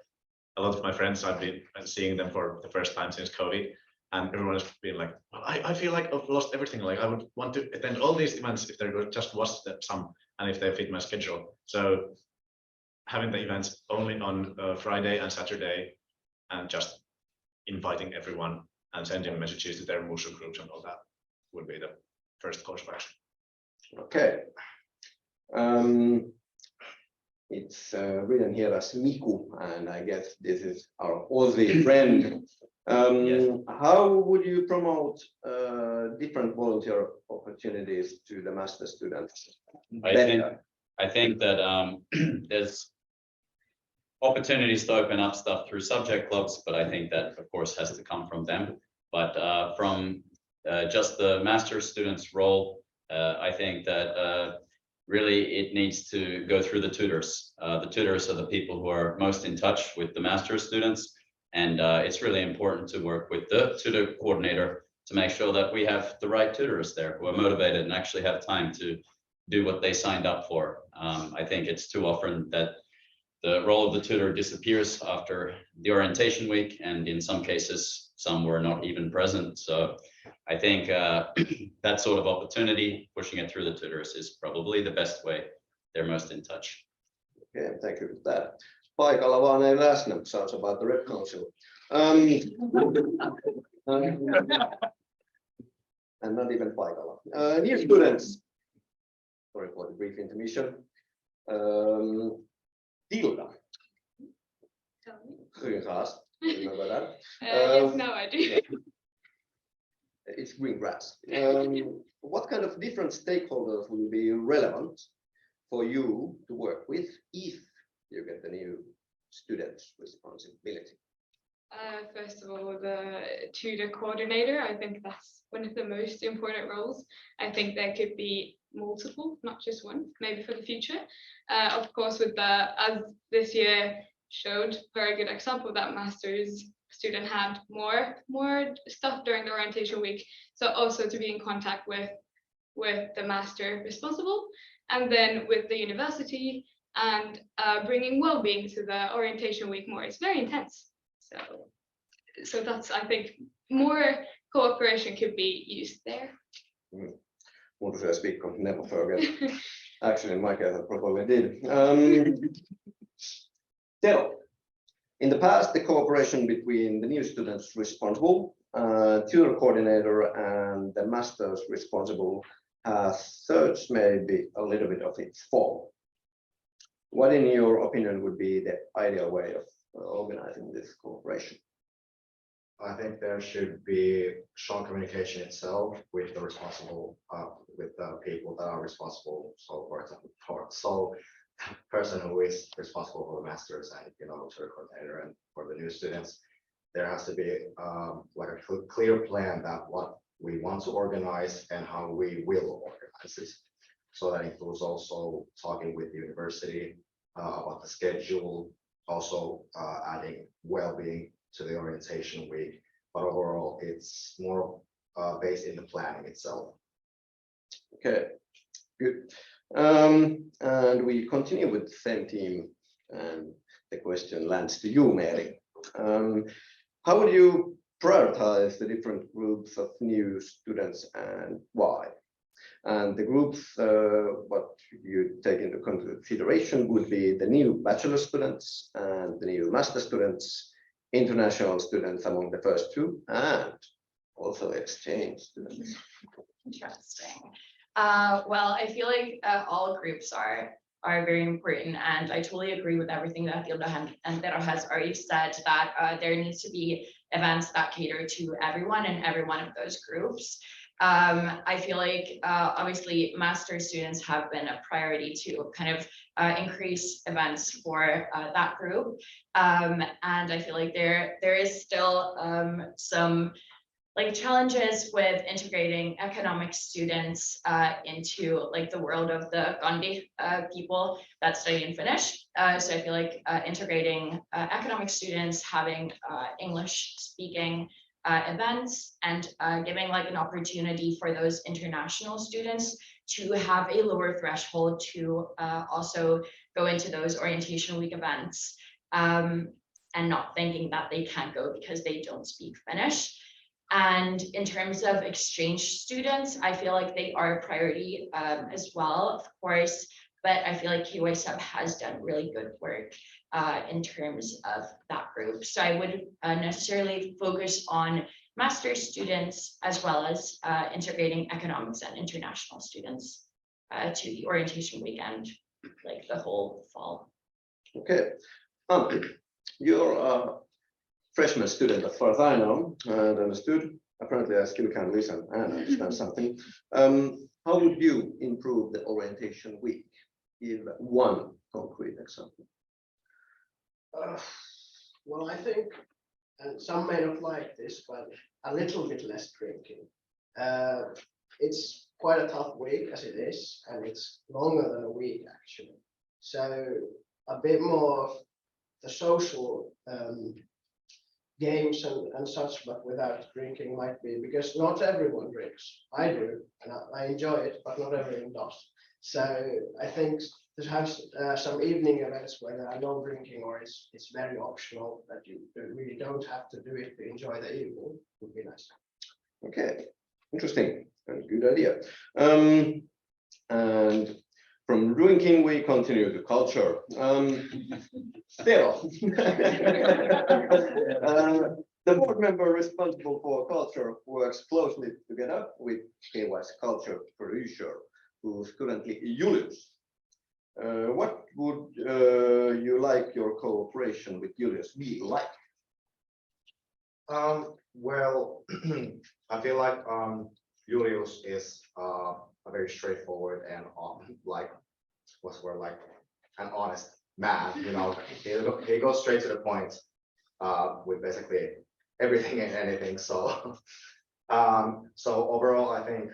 a lot of my friends. I've been seeing them for the first time since COVID, and everyone has been like, well, I feel like I've lost everything. Like I would want to attend all these events if there just was some, and if they fit my schedule. So having the events only on Friday and Saturday, and just inviting everyone and sending messages to their Mushu groups and all that would be the first course of action. Okay. It's written here as Miku, and I guess this is our Aussie friend. How would you promote different volunteer opportunities to the master students? I think that there's opportunities to open up stuff through subject clubs, but I think that of course has to come from them. But from just the master students' role, I think that really it needs to go through the tutors. The tutors are the people who are most in touch with the master students. And it's really important to work with the tutor coordinator to make sure that we have the right tutors there who are motivated and actually have time to do what they signed up for. I think it's too often that the role of the tutor disappears after the orientation week, and in some cases, some were not even present. So I think that sort of opportunity, pushing it through the tutors, is probably the best way. They're most in touch. Okay, thank you for that. Paikalla vaan ei läsnä, sounds about the Red Council. And not even paikalla. New students. Sorry for the brief intermission. Tilda. Green grass. Remember that? Yes, now I do. It's green grass. What kind of different stakeholders will be relevant for you to work with if you get the new student's responsibility? First of all, the tutor coordinator, I think that's one of the most important roles. I think there could be multiple, not just one, maybe for the future. Of course, with as this year showed, very good example, that master's student had more stuff during the orientation week. So also to be in contact with the master responsible, and then with the university, and bringing well-being to the orientation week more. It's very intense. So that's, I think, more cooperation could be used there. Want to speak of never forget. Actually, in my case, I probably did. Tero, in the past, the cooperation between the new students responsible, tutor coordinator, and the masters responsible has searched maybe a little bit of its form. What, in your opinion, would be the ideal way of organizing this cooperation? I think there should be strong communication itself with the responsible, with the people that are responsible. So, for example, person who is responsible for the masters and tutor coordinator, and for the new students, there has to be like a clear plan that what we want to organize and how we will organize it. So that includes also talking with the university about the schedule, also adding well-being to the orientation week, but overall it's more based in the planning itself. Okay, good. And we continue with the same team, and the question lands to you, Mary. How would you prioritize the different groups of new students and why? And the groups, what you take into consideration would be the new bachelor students and the new master students, international students among the first two, and also exchange students. Interesting. Well, I feel like all groups are very important, and I totally agree with everything that Tilda and Tero has already said, that there needs to be events that cater to everyone in every one of those groups. I feel like obviously master students have been a priority to kind of increase events for that group, and I feel like there is still some like challenges with integrating economic students into like the world of the Gandhi people that study in Finnish. So I feel like integrating economic students, having English speaking events, and giving like an opportunity for those international students to have a lower threshold to also go into those orientation week events, and not thinking that they can't go because they don't speak Finnish. And in terms of exchange students, I feel like they are a priority as well, of course, but I feel like KY Sub has done really good work in terms of that group. So I wouldn't necessarily focus on master's students, as well as integrating economics and international students to the orientation weekend, like the whole fall. Okay. You're a freshman student, as far as I know, and understood. Apparently, I still can listen and understand something. How would you improve the orientation week? Give one concrete example. Well, I think, and some may not like this, but a little bit less drinking. It's quite a tough week as it is, and it's longer than a week actually. So a bit more of the social games and such, but without drinking might be, because not everyone drinks. I do, and I enjoy it, but not everyone does. So I think to have some evening events where there are no drinking, or it's very optional, that you really don't have to do it to enjoy the evening, would be nice. Okay, interesting and good idea. And from drinking, we continue to culture. Still, the board member responsible for culture works closely together with KY's culture producer, who's currently Julius. What would you like your cooperation with Julius be like? Well, I feel like Julius is a very straightforward and like what's the word, like an honest man. You know, he goes straight to the point with basically everything and anything. So so overall, I think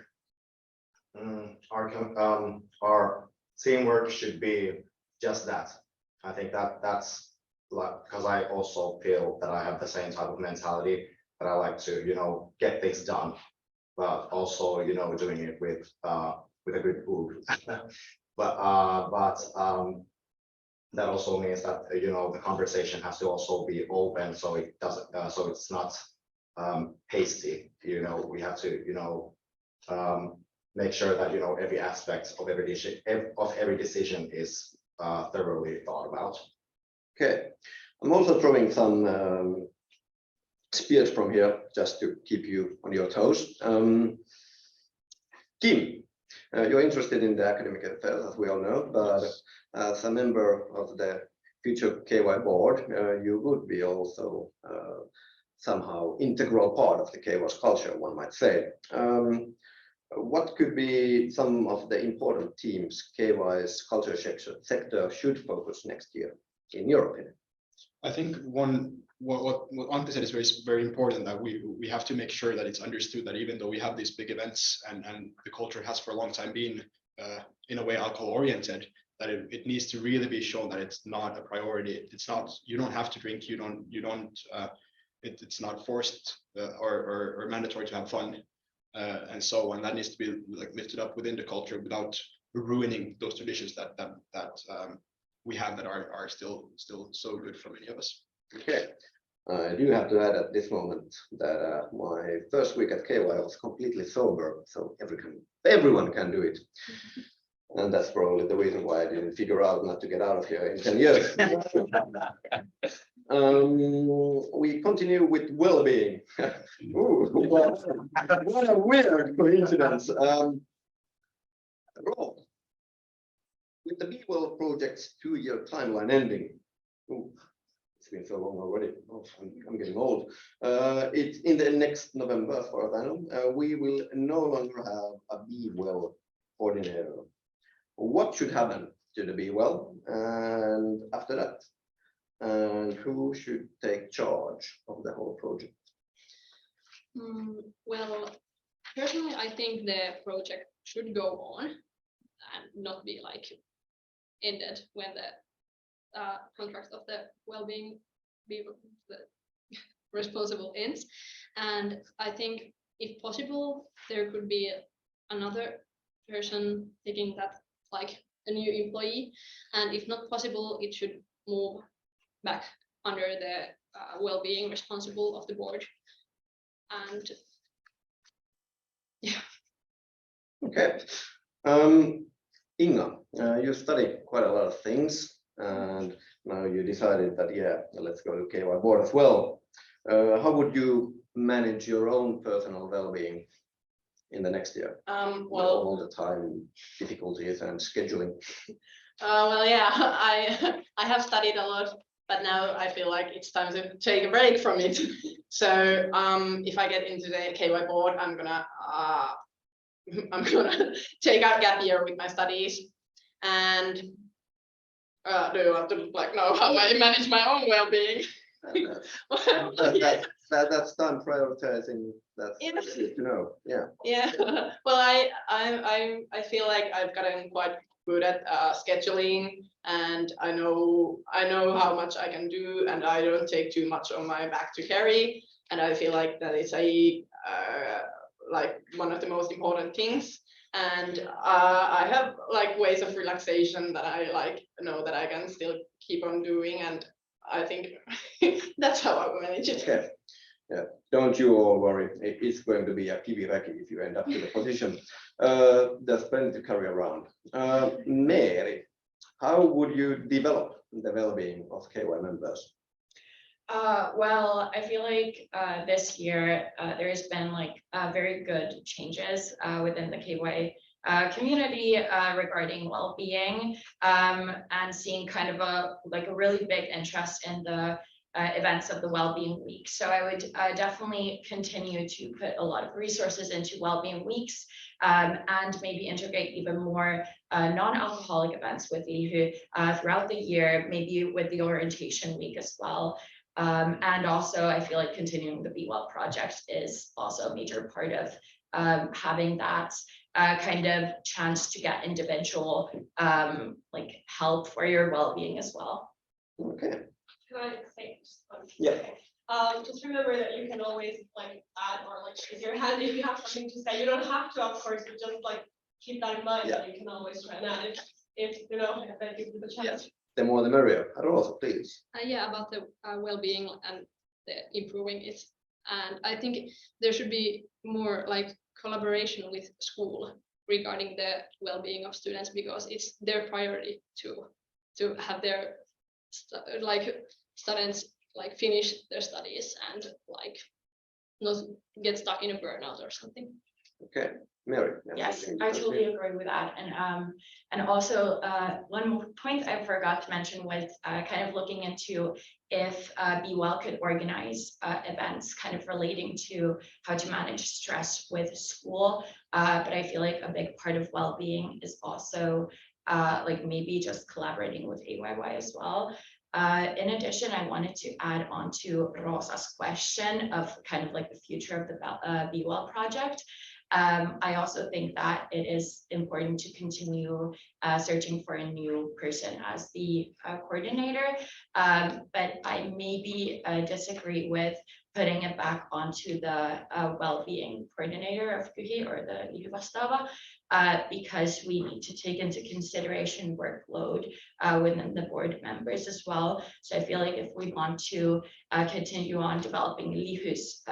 our teamwork should be just that. I think that's like, because I also feel that I have the same type of mentality, that I like to, you know, get things done, but also, you know, doing it with a good food. but that also means that, you know, the conversation has to also be open, so it doesn't, so it's not hasty. You know, we have to, you know, make sure that, you know, every aspect of every decision is thoroughly thought about. Okay, I'm also throwing some spears from here just to keep you on your toes. Kim, you're interested in the academic affairs, as we all know, but as a member of the future KY board, you would be also somehow integral part of the KY's culture, one might say. What could be some of the important themes KY's culture sector should focus next year, in your opinion? I think what Antti said is very important, that we have to make sure that it's understood that even though we have these big events and the culture has for a long time been in a way alcohol oriented, that it needs to really be shown that it's not a priority. It's not, you don't have to drink, it's not forced or mandatory to have fun. And so on, that needs to be like lifted up within the culture without ruining those traditions that we have that are still so good for many of us. Okay, I do have to add at this moment that my first week at KY was completely sober, so everyone can do it. And that's probably the reason why I didn't figure out not to get out of here in 10 years. We continue with well-being. What a weird coincidence. Rob, with the Be Well project's 2-year timeline ending, it's been so long already. Oh, I'm getting old. It's in the next November, as far as I know. We will no longer have a Be Well coordinator. What should happen to the Be Well, and after that? And who should take charge of the whole project? Well, personally, I think the project should go on and not be like ended when the contract of the well-being the responsible ends. And I think if possible, there could be another person taking that, like a new employee, and if not possible, it should move back under the well-being responsible of the board. And yeah. Okay. Inga, you study quite a lot of things, and now you decided that, yeah, let's go to KY board as well. How would you manage your own personal well-being in the next year? Well, All the time difficulties and scheduling. well, yeah, I have studied a lot, but now I feel like it's time to take a break from it. So if I get into the KY board, I'm gonna take out gap year with my studies. And do you want to like know how I manage my own well-being? That's done prioritizing. That's good to know. Yeah. Yeah. Well, I feel like I've gotten quite good at scheduling, and I know how much I can do, and I don't take too much on my back to carry. And I feel like that is a like one of the most important things. And I have like ways of relaxation that I like know that I can still keep on doing, and I think that's how I manage it. Okay. Yeah. Don't you all worry. It's going to be a kiviraki if you end up in the position. There's plenty to carry around. Mary, how would you develop the well-being of KY members? Well, I feel like this year there has been like very good changes within the KY community regarding well-being, and seeing kind of a really big interest in the events of the well-being week. So I would definitely continue to put a lot of resources into well-being weeks, and maybe integrate even more non-alcoholic events with Lihu throughout the year, maybe with the orientation week as well. And also I feel like continuing the Be Well project is also a major part of having that kind of chance to get individual like help for your well-being as well. Okay. Can I say just one thing? Yeah. Just remember that you can always like add or like raise your hand if you have something to say. You don't have to, of course, but just like keep that in mind. Yeah. That you can always try and add it if you know if I give you the chance. Yes. The more the merrier. Rosa, please. Yeah, about the well-being and the improving it. And I think there should be more like collaboration with school regarding the well-being of students, because it's their priority to have their students like finish their studies and like not get stuck in a burnout or something. Okay, Mary. Yes, I totally agree with that. And also one more point I forgot to mention was kind of looking into if Be Well could organize events kind of relating to how to manage stress with school. But I feel like a big part of well-being is also like maybe just collaborating with AYY as well. In addition, I wanted to add on to Rosa's question of kind of like the future of the Be Well project. I also think that it is important to continue searching for a new person as the coordinator, but I maybe disagree with putting it back onto the well-being coordinator of KUHI or the Lihu Vastaava, because we need to take into consideration workload within the board members as well. So I feel like if we want to continue on developing Lihu's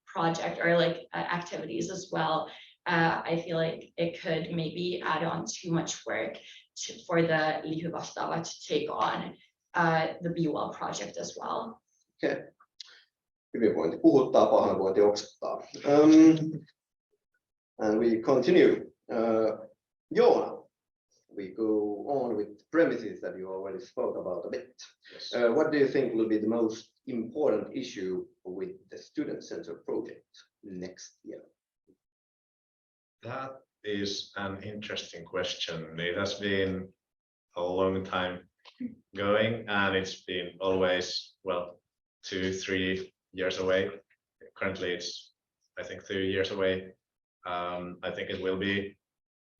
project or like activities as well, I feel like it could maybe add on too much work for the Lihu Vastaava to take on the Be Well project as well. Okay. Hyvinvointi puhuttaa, pahoinvointi oksettaa. And we continue. Joona, we go on with premises that you already spoke about a bit. Yes. What do you think will be the most important issue with the student center project next year? That is an interesting question. It has been a long time going, and it's been always, well, 2-3 years away. Currently, it's, I think, 3 years away. I think it will be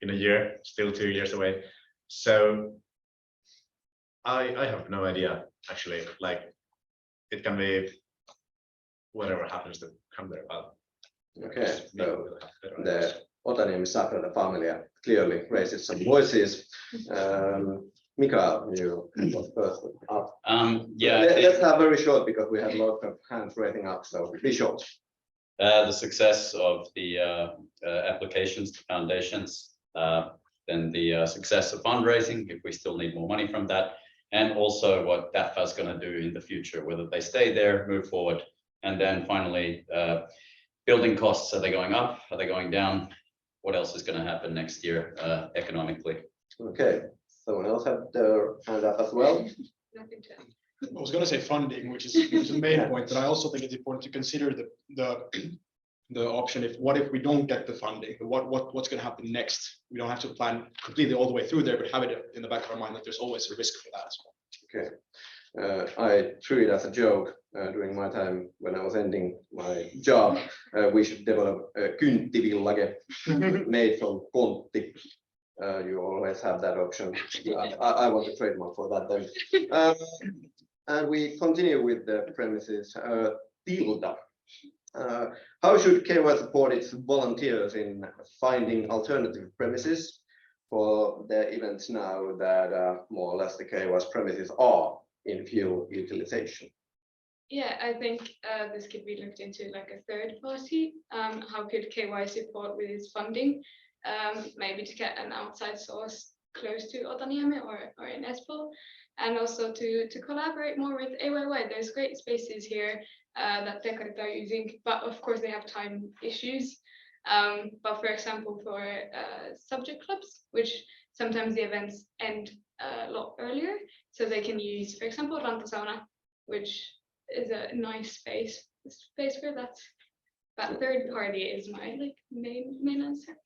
in a year, still 2 years away. So I have no idea, actually. Like, it can be whatever happens to come there. But okay, so the Otaniemi Sakrala family clearly raises some voices. Mikael, you was first up. Yeah, Let's have very short because we have a lot of hands raising up, so be short. The success of the applications to foundations, then the success of fundraising, if we still need more money from that, and also what DAFA is going to do in the future, whether they stay there, move forward, And then finally, building costs, are they going up? Are they going down? What else is going to happen next year economically? Okay, someone else have their hand up as well? Nothing to add. I was going to say funding, which is the main point, but I also think it's important to consider the option what if we don't get the funding? What's going to happen next? We don't have to plan completely all the way through there, but have it in the back of our mind that there's always a risk for that as well. Okay, I threw it as a joke during my time when I was ending my job. We should develop a kynttivillage made from kontti. You always have that option. I want to trademark for that then. And we continue with the premises. Tilda. How should KY support its volunteers in finding alternative premises for the events now that more or less the KY's premises are in fuel utilization? Yeah, I think this could be looked into like a third party. How could KY support with its funding? Maybe to get an outside source close to Otaniemi or in Espoo, and also to collaborate more with AYY. There's great spaces here that Tekarit are using, but of course they have time issues. But for example, for subject clubs, which sometimes the events end a lot earlier, so they can use, for example, Rantasauna, which is a nice space for that. But third party is my like main answer.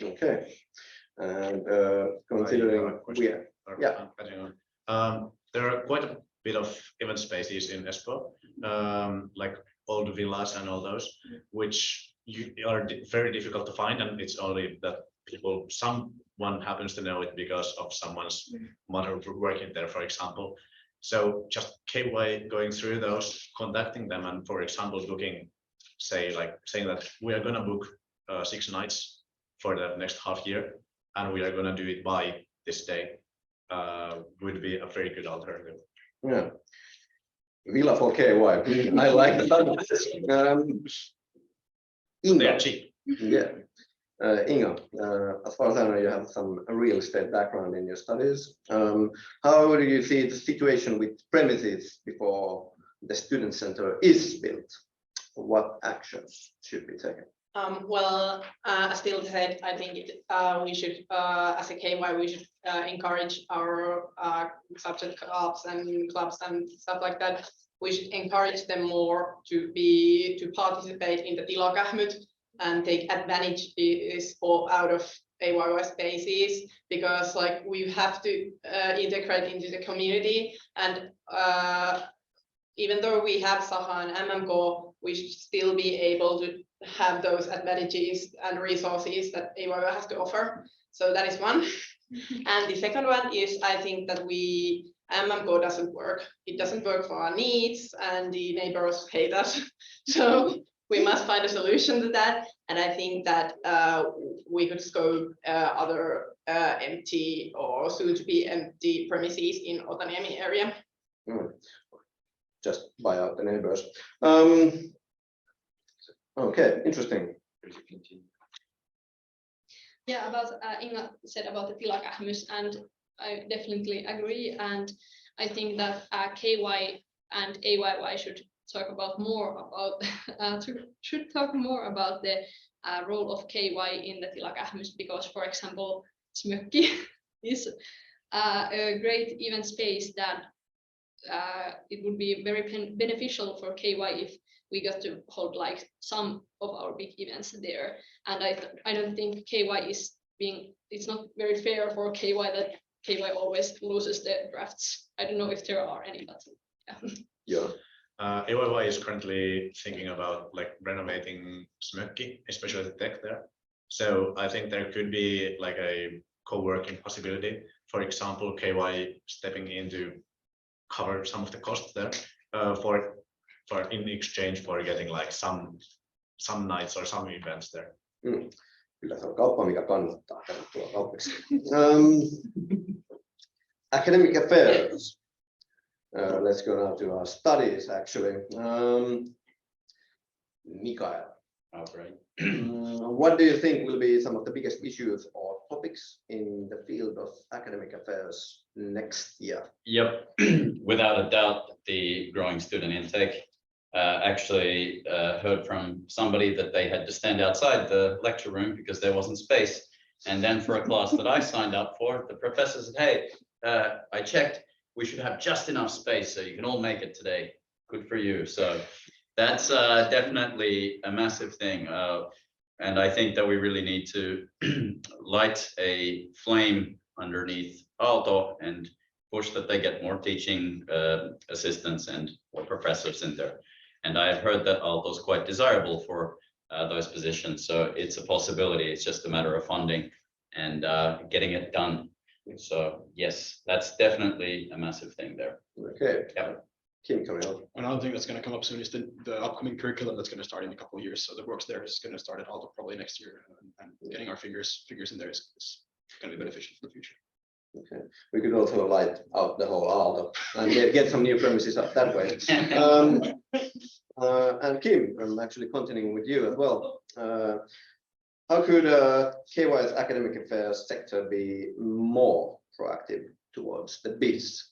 Okay, and considering there are quite a bit of event spaces in Espoo, like old villas and all those, which are very difficult to find, and it's only that someone happens to know it because of someone's mother working there, for example. So just KY going through those, contacting them, and for example, saying that we are going to book 6 nights for the next half year, and we are going to do it by this day, would be a very good alternative. Yeah, villa for KY. I like that. They're cheap. Yeah. Inga, as far as I know, you have some real estate background in your studies. How do you see the situation with premises before the student center is built? What actions should be taken? Well, as Tilda said, I think we should, as a KY, we should encourage our subject clubs and stuff like that. We should encourage them more to participate in the Tilakähmyt and take advantage out of AYY spaces, because like we have to integrate into the community, and even though we have Saha and MMK, we should still be able to have those advantages and resources that AYY has to offer. So that is one. And the second one is, I think that MMK doesn't work. It doesn't work for our needs, and the neighbors hate us. So we must find a solution to that. And I think that we could scope other empty or soon to be empty premises in Otaniemi area. Just buy out the neighbors. Okay, interesting. Yeah, about Inga said about the Tilakähmys, and I definitely agree. And I think that KY and AYY should talk more about the role of KY in the Tilakähmys, because, for example, Smökki is a great event space that it would be very beneficial for KY if we got to hold like some of our big events there. And I don't think KY it's not very fair for KY that KY always loses the drafts. I don't know if there are any, but yeah. AYY is currently thinking about like renovating Smökki, especially the tech there. So I think there could be like a co-working possibility. For example, KY stepping in to cover some of the costs there for in exchange for getting like some nights or some events there. Kyllä se on kauppa, mikä kannattaa. Academic affairs. Let's go now to our studies, actually. Mikael, what do you think will be some of the biggest issues or topics in the field of academic affairs next year? Yep, without a doubt, the growing student intake. actually heard from somebody that they had to stand outside the lecture room because there wasn't space. And then for a class that I signed up for, the professor said, hey, I checked, we should have just enough space so you can all make it today. Good for you. So that's definitely a massive thing. And I think that we really need to light a flame underneath Aalto and push that they get more teaching assistants and more professors in there. And I've heard that Aalto is quite desirable for those positions. So it's a possibility. It's just a matter of funding and getting it done. So yes, that's definitely a massive thing there. Okay. Yeah. Kim, coming on. Another thing that's going to come up soon is the upcoming curriculum that's going to start in a couple of years. So the works there is going to start at Aalto probably next year, and getting our fingers in there is going to be beneficial for the future. Okay, we could also light out the whole Aalto and get some new premises up that way. And Kim, I'm actually continuing with you as well. How could KY's academic affairs sector be more proactive towards the biz?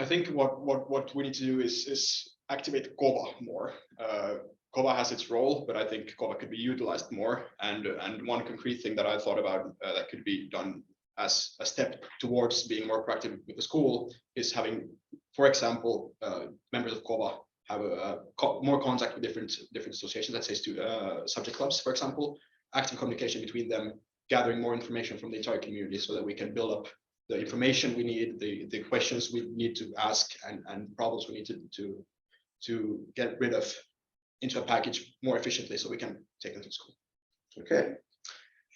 I think what we need to do is activate KOVA more. KOVA has its role, but I think KOVA could be utilized more. And one concrete thing that I thought about that could be done as a step towards being more proactive with the school is having, for example, members of KOVA have more contact with different associations, let's say subject clubs, for example, active communication between them, gathering more information from the entire community so that we can build up the information we need, the questions we need to ask, and problems we need to get rid of into a package more efficiently so we can take them to school. Okay.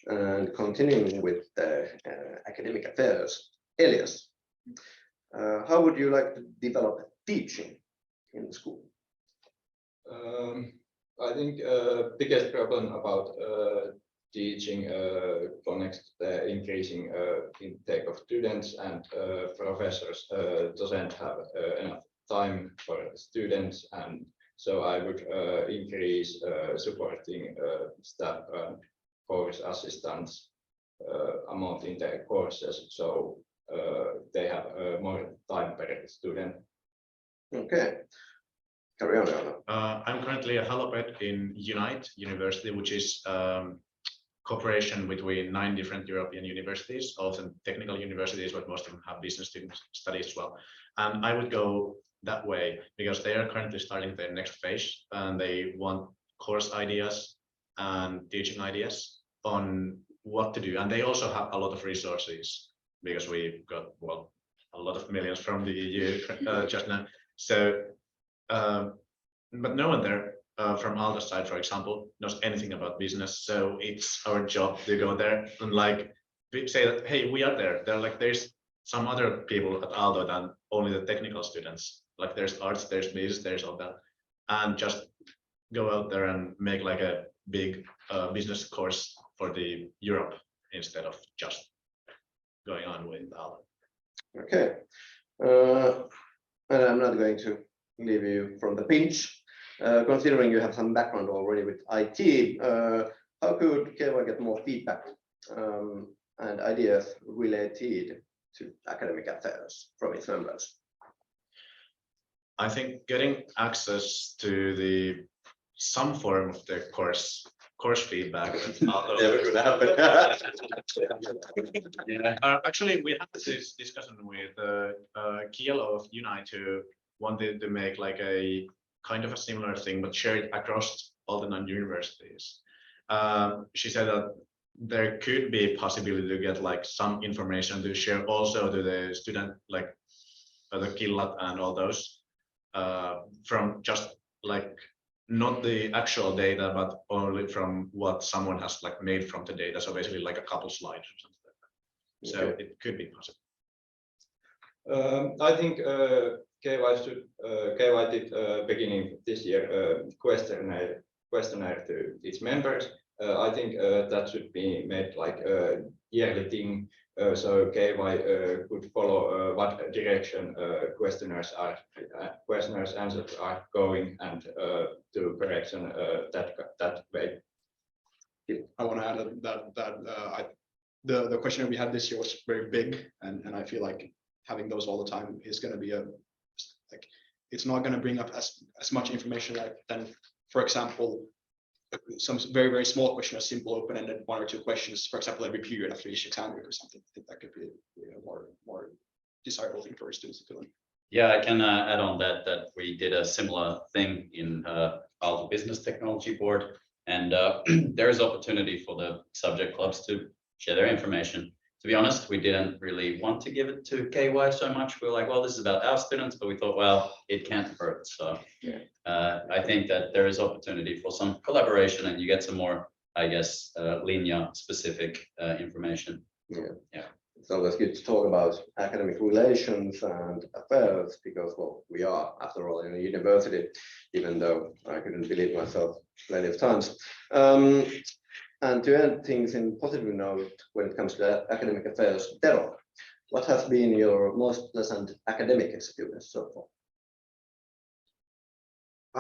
And continuing with the academic affairs, Elias, how would you like to develop teaching in the school? I think biggest problem about teaching connects the increasing intake of students, and professors doesn't have enough time for students, and so I would increase supporting staff course assistants amount in their courses, so they have more time per student. Okay. Carry on, Joona. I'm currently a Halloped in Unite University, which is cooperation between 9 different European universities, also technical universities, but most of them have business studies as well. And I would go that way because they are currently starting their next phase and they want course ideas and teaching ideas on what to do. And they also have a lot of resources because we got, well, a lot of millions from the EU just now. So, but no one there from Aalto side, for example, knows anything about business. So it's our job to go there and like say that, hey, we are there. They're like, there's some other people at Aalto than only the technical students. Like there's arts, there's biz, there's all that. And just go out there and make like a big business course for the Europe instead of just going on with Aalto. Okay. And I'm not going to leave you from the pinch. Considering you have some background already with IT, how could KY get more feedback and ideas related to academic affairs from its members? I think getting access to some form of the course feedback. Never gonna happen. Yeah. Actually, we had this discussion with Kielo of Unite, who wanted to make like a kind of a similar thing, but share it across all the 9 universities. She said that there could be a possibility to get like some information to share also to the student, like the Killat and all those, from just like not the actual data, but only from what someone has like made from the data. So basically like a couple slides or something like that. So Okay. it could be possible. I think KY did beginning this year questionnaire to its members. I think that should be made like a yearly thing, so KY could follow what direction questionnaires answers are going, and do correction that way. I want to add that the questionnaire we had this year was very big, and I feel like having those all the time is going to be it's not going to bring up as much information like than, for example, some very, very small question, a simple open-ended 1 or 2 questions, for example, every period after each exam week or something. I think that could be a more desirable thing for students to fill in. Yeah, I can add on that we did a similar thing in Aalto Business Technology Board, and there is opportunity for the subject clubs to share their information. To be honest, we didn't really want to give it to KY so much. We were like, well, this is about our students, but we thought, well, it can't hurt. So I think that there is opportunity for some collaboration, and you get some more, I guess, linear specific information. Yeah. It's always good to talk about academic relations and affairs because, well, we are, after all, in a university, even though I couldn't believe myself plenty of times. And to end things in positive note when it comes to academic affairs, Tero, what has been your most pleasant academic experience so far?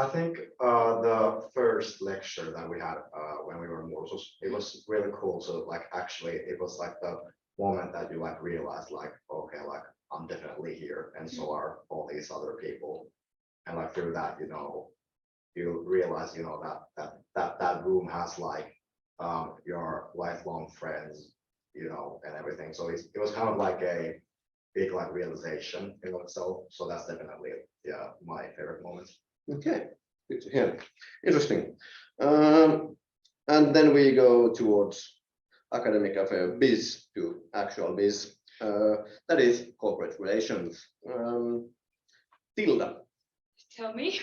I think the first lecture that we had when we were in Warsaw, it was really cool. So like actually it was like the moment that you like realize like, okay, like I'm definitely here and so are all these other people. And like through that, you know, you realize, you know, that room has like your lifelong friends, you know, and everything. So it was kind of like a big like realization in itself. So that's definitely my favorite moment. Okay, good to hear. Interesting. And then we go towards academic affair biz to actual biz. That is corporate relations. Tilda. Tell me.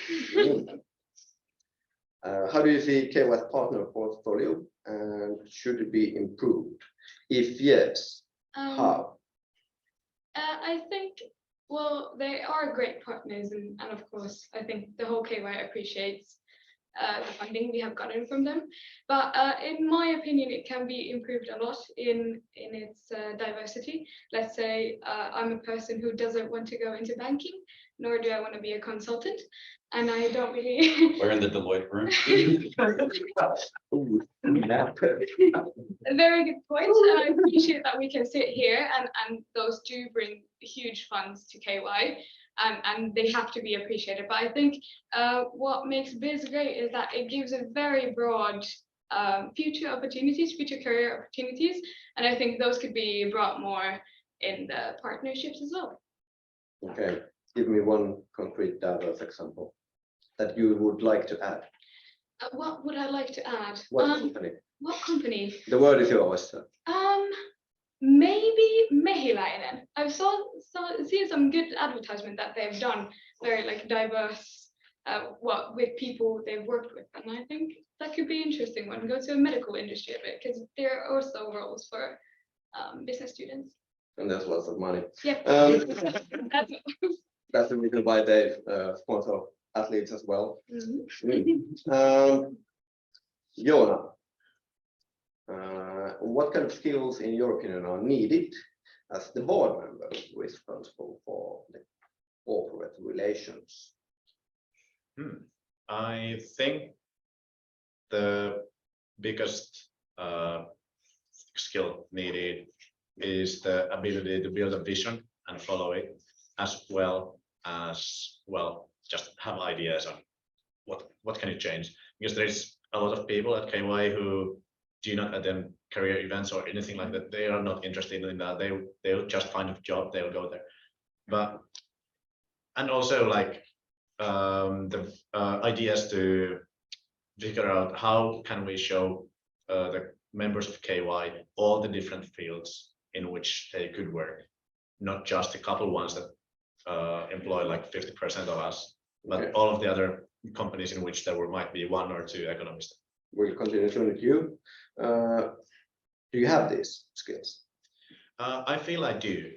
How do you see KY's partner portfolio and should it be improved? If yes, how? I think, well, they are great partners, and of course, I think the whole KY appreciates the funding we have gotten from them. But in my opinion, it can be improved a lot in its diversity. Let's say I'm a person who doesn't want to go into banking, nor do I want to be a consultant. And I don't really. We're in the Deloitte room. A very good point. I appreciate that we can sit here and those do bring huge funds to KY. And they have to be appreciated. But I think what makes biz great is that it gives a very broad future opportunities, future career opportunities. And I think those could be brought more in the partnerships as well. Okay, give me one concrete diverse example that you would like to add. What would I like to add? What company? What company? The word is yours. Maybe Mehiläinen. I've seen some good advertisement that they've done, very like diverse, with people they've worked with, and I think that could be interesting one. Go to a medical industry a bit because there are also roles for business students. And there's lots of money. Yeah. That's the reason why they sponsor athletes as well. Joona. What kind of skills, in your opinion, are needed as the board member responsible for the corporate relations? I think the biggest skill needed is the ability to build a vision and follow it, as well just have ideas on what can you change, because there's a lot of people at KY who do not attend career events or anything like that. They are not interested in that. They'll just find a job, they'll go there. And also like the ideas to figure out how can we show the members of KY all the different fields in which they could work, not just a couple ones that employ like 50% of us, but all of the other companies in which there might be 1 or 2 economists. We'll continue soon with you. Do you have these skills? I feel I do.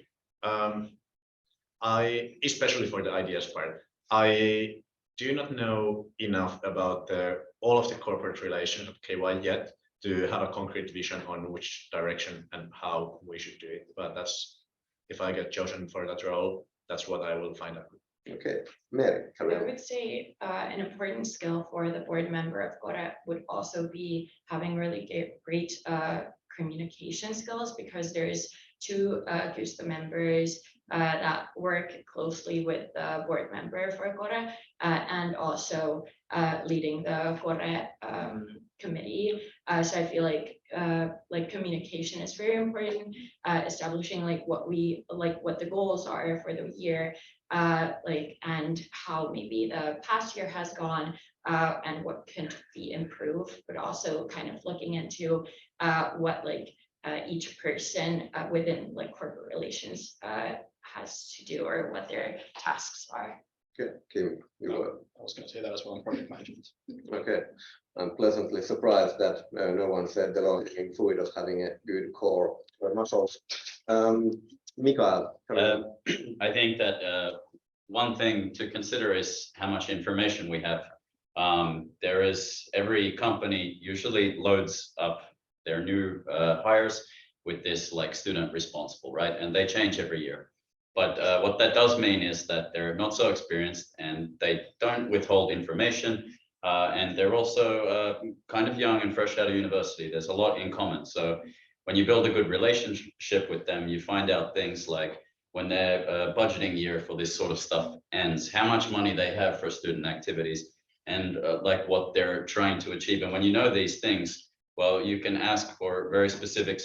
Especially for the ideas part, I do not know enough about all of the corporate relations of KY yet to have a concrete vision on which direction and how we should do it. But that's, if I get chosen for that role, that's what I will find out. Okay, Mary. I would say an important skill for the board member of KORE would also be having really great communication skills, because there's to Kystä members that work closely with the board member for Kore and also leading the Kore committee. So I feel like communication is very important, establishing like what the goals are for the year, and how maybe the past year has gone, and what can be improved, but also kind of looking into what each person within like corporate relations has to do, or what their tasks are. Okay, Kim, you were. I was going to say that as well in project management. Okay, I'm pleasantly surprised that no one said the low-hanging fruit of having a good core or muscles. Mikael, I think that one thing to consider is how much information we have. There is every company usually loads up their new hires with this like student responsible, right? And they change every year. But what that does mean is that they're not so experienced and they don't withhold information. And they're also kind of young and fresh out of university. There's a lot in common. So when you build a good relationship with them, you find out things like when their budgeting year for this sort of stuff ends, how much money they have for student activities, and like what they're trying to achieve. And when you know these things, well, you can ask for very specific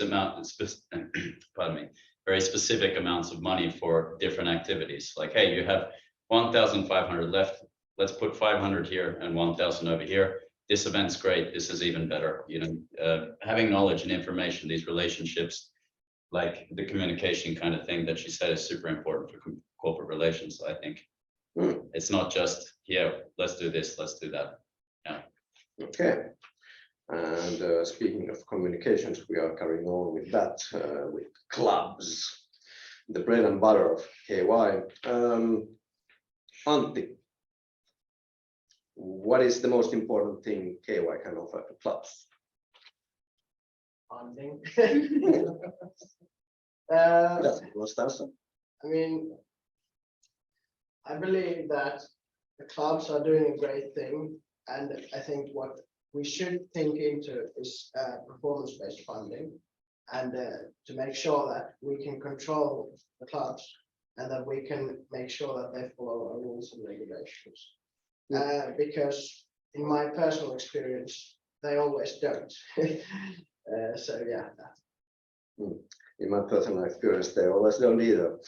very specific amounts of money for different activities. Like, hey, you have 1,500 left. Let's put 500 here and 1,000 over here. This event's great. This is even better. You know, having knowledge and information, these relationships, like the communication kind of thing that she said is super important for corporate relations. I think it's not just, yeah, let's do this, let's do that. Yeah. Okay. And speaking of communications, we are carrying on with that, with clubs, the bread and butter of KY. Antti, what is the most important thing KY can offer to clubs? One thing. That's the most answer. I mean, I believe that the clubs are doing a great thing, and I think what we should think into is performance-based funding, and to make sure that we can control the clubs and that we can make sure that they follow our rules and regulations. Because in my personal experience, they always don't. So yeah. In my personal experience, they always don't either.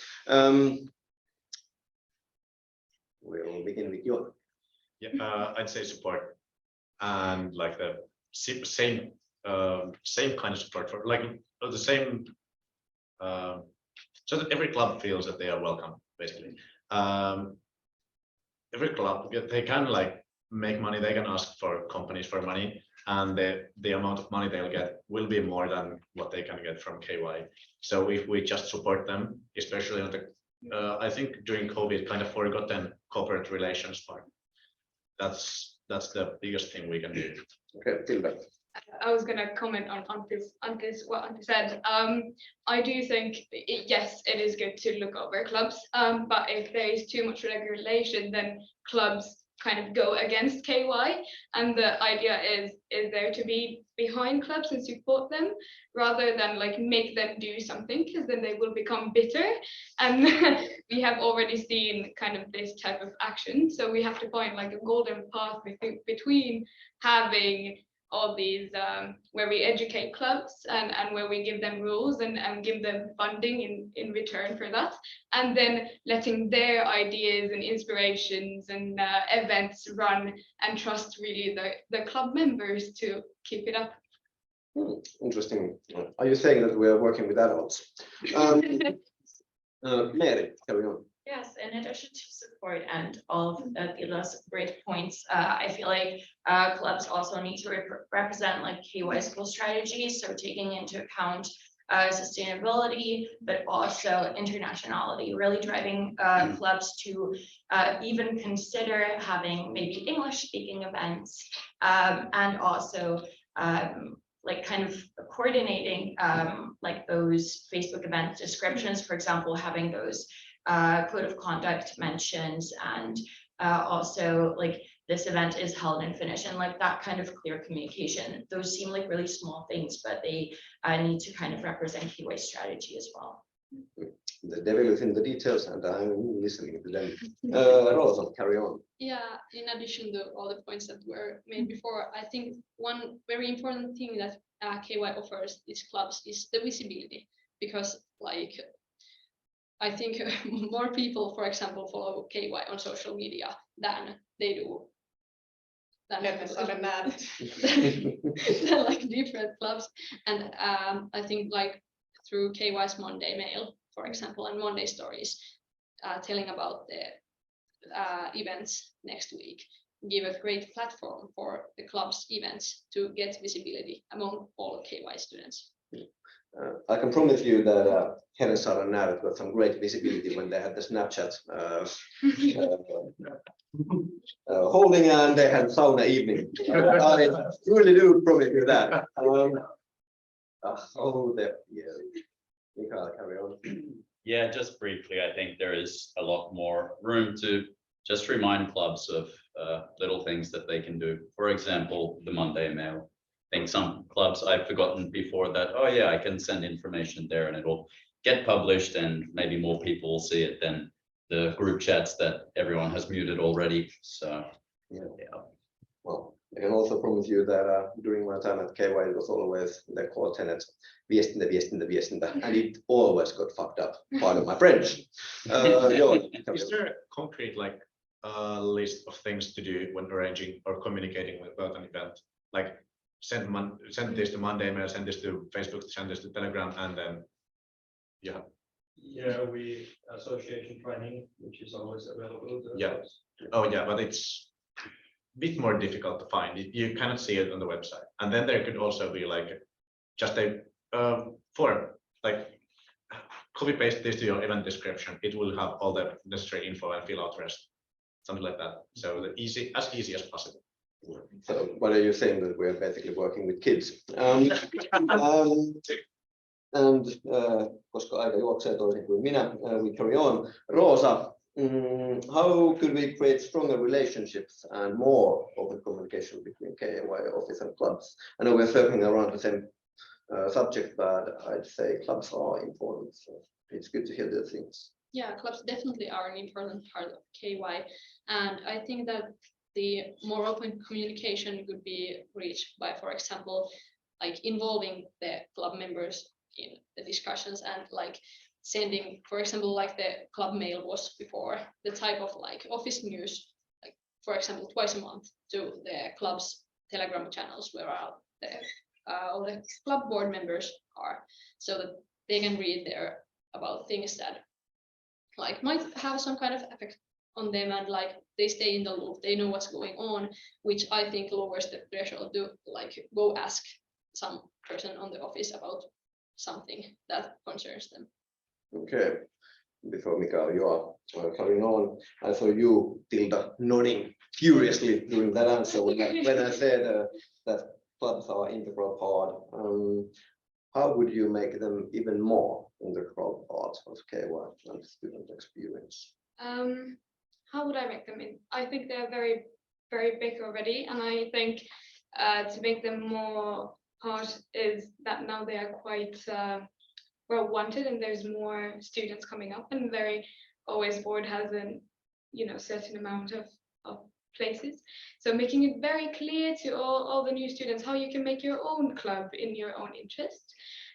We'll begin with you. Yeah, I'd say support, and like the same kind of support for like the same, so that every club feels that they are welcome, basically. Every club, they can like make money, they can ask for companies for money, and the amount of money they'll get will be more than what they can get from KY. So if we just support them, especially on the I think during COVID kind of forgotten corporate relations part. That's the biggest thing we can do. Okay, Tilda. I was going to comment on what Antti said. I do think, yes, it is good to look over clubs, but if there is too much regulation, then clubs kind of go against KY, and the idea is there to be behind clubs and support them rather than like make them do something, because then they will become bitter, and we have already seen kind of this type of action. So we have to find like a golden path between having all these where we educate clubs and where we give them rules and give them funding in return for that, and then letting their ideas and inspirations and events run, and trust really the club members to keep it up. Interesting. Are you saying that we are working with adults? Mary, carry on. Yes, in addition to support and all of Tila's great points, I feel like clubs also need to represent like KY school strategies, so taking into account sustainability, but also internationality, really driving clubs to even consider having maybe English speaking events, and also like kind of coordinating like those Facebook event descriptions, for example, having those code of conduct mentions, and also like this event is held in Finnish, and like that kind of clear communication. Those seem like really small things, but they need to kind of represent KY strategy as well. The devil is in the details, and I'm listening to them. Rosa, carry on. Yeah, in addition to all the points that were made before, I think one very important thing that KY offers these clubs is the visibility, because like I think more people, for example, follow KY on social media than they do than like different clubs. And I think like through KY's Monday mail, for example, and Monday stories, telling about the events next week, give a great platform for the club's events to get visibility among all KY students. I can promise you that Helsingin and Nääret got some great visibility when they had the Snapchat holding, and they had sauna evening. I really do promise you that. Mikael, carry on. Yeah, just briefly, I think there is a lot more room to just remind clubs of little things that they can do. For example, the Monday mail. I think some clubs I've forgotten before that, oh yeah, I can send information there and it'll get published and maybe more people will see it than the group chats that everyone has muted already. So yeah. Well, I can also promise you that during my time at KY, it was always the core tenet, viestintä, and it always got fucked up. Pardon my French. Is there a concrete like list of things to do when arranging or communicating about an event? Like send this to Monday mail, send this to Facebook, send this to Telegram, and then yeah. Yeah, we association training, which is always available. Yeah. Oh yeah, but it's a bit more difficult to find. You cannot see it on the website. And then there could also be like just a form, like copy paste this to your event description. It will have all the necessary info and fill out rest, something like that. So as easy as possible. So what are you saying, that we're basically working with kids? Koska aika juoksee toisin kuin minä, we carry on. Rosa, how could we create stronger relationships and more open communication between KY office and clubs? I know we're circling around the same subject, but I'd say clubs are important. So it's good to hear those things. Yeah, clubs definitely are an important part of KY, and I think that the more open communication could be reached by, for example, like involving the club members in the discussions and like sending, for example, like the club mail was before, the type of like office news, like for example, twice a month to the club's Telegram channels where all the club board members are, so that they can read there about things that like might have some kind of effect on them, and like they stay in the loop, they know what's going on, which I think lowers the threshold to like go ask some person on the office about something that concerns them. Okay, before Mikael, you are carrying on. I saw you, Tilda, nodding furiously during that answer when I said that clubs are integral part. How would you make them even more integral part of KY and student experience? How would I make them in? I think they're very, very big already, and I think to make them more part is that now they are quite well wanted, and there's more students coming up, and always board has a certain amount of places. So making it very clear to all the new students how you can make your own club in your own interest.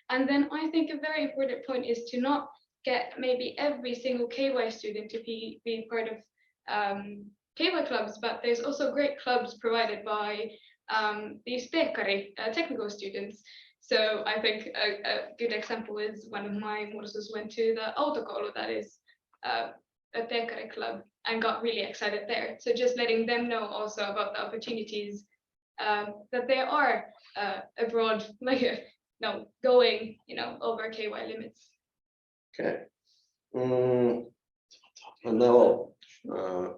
And then I think a very important point is to not get maybe every single KY student to be part of KY clubs, but there's also great clubs provided by these technical students. So I think a good example is one of my mursus went to the autokoulu, that is a Tekari club, and got really excited there. So just letting them know also about the opportunities that there are abroad, like going over KY limits. Okay. And now,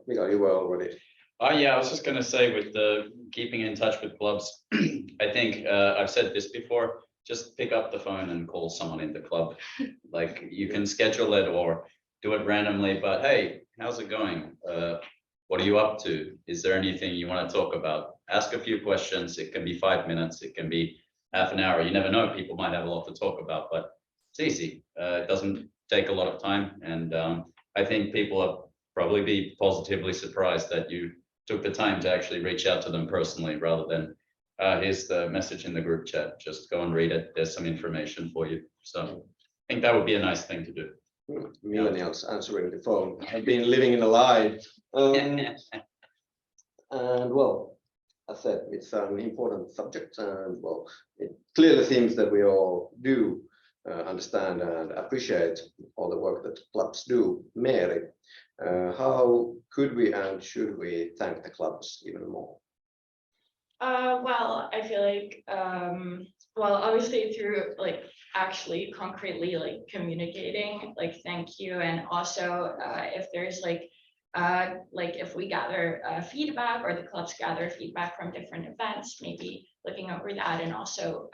Mikael, you were already. Yeah, I was just going to say, with the keeping in touch with clubs, I think I've said this before, just pick up the phone and call someone in the club. Like you can schedule it or do it randomly, but hey, how's it going? What are you up to? Is there anything you want to talk about? Ask a few questions. It can be 5 minutes. It can be half an hour. You never know. People might have a lot to talk about, but it's easy. It doesn't take a lot of time. And I think people will probably be positively surprised that you took the time to actually reach out to them personally rather than here's the message in the group chat. Just go and read it. There's some information for you. So I think that would be a nice thing to do. Millennials answering the phone. I've been living in a lie. And well, as I said, it's an important subject, and well, it clearly seems that we all do understand and appreciate all the work that clubs do. Mary, how could we and should we thank the clubs even more? Well, I feel like, well, obviously through like actually concretely like communicating, like thank you, and also if there's like if we gather feedback or the clubs gather feedback from different events, maybe looking over that, and also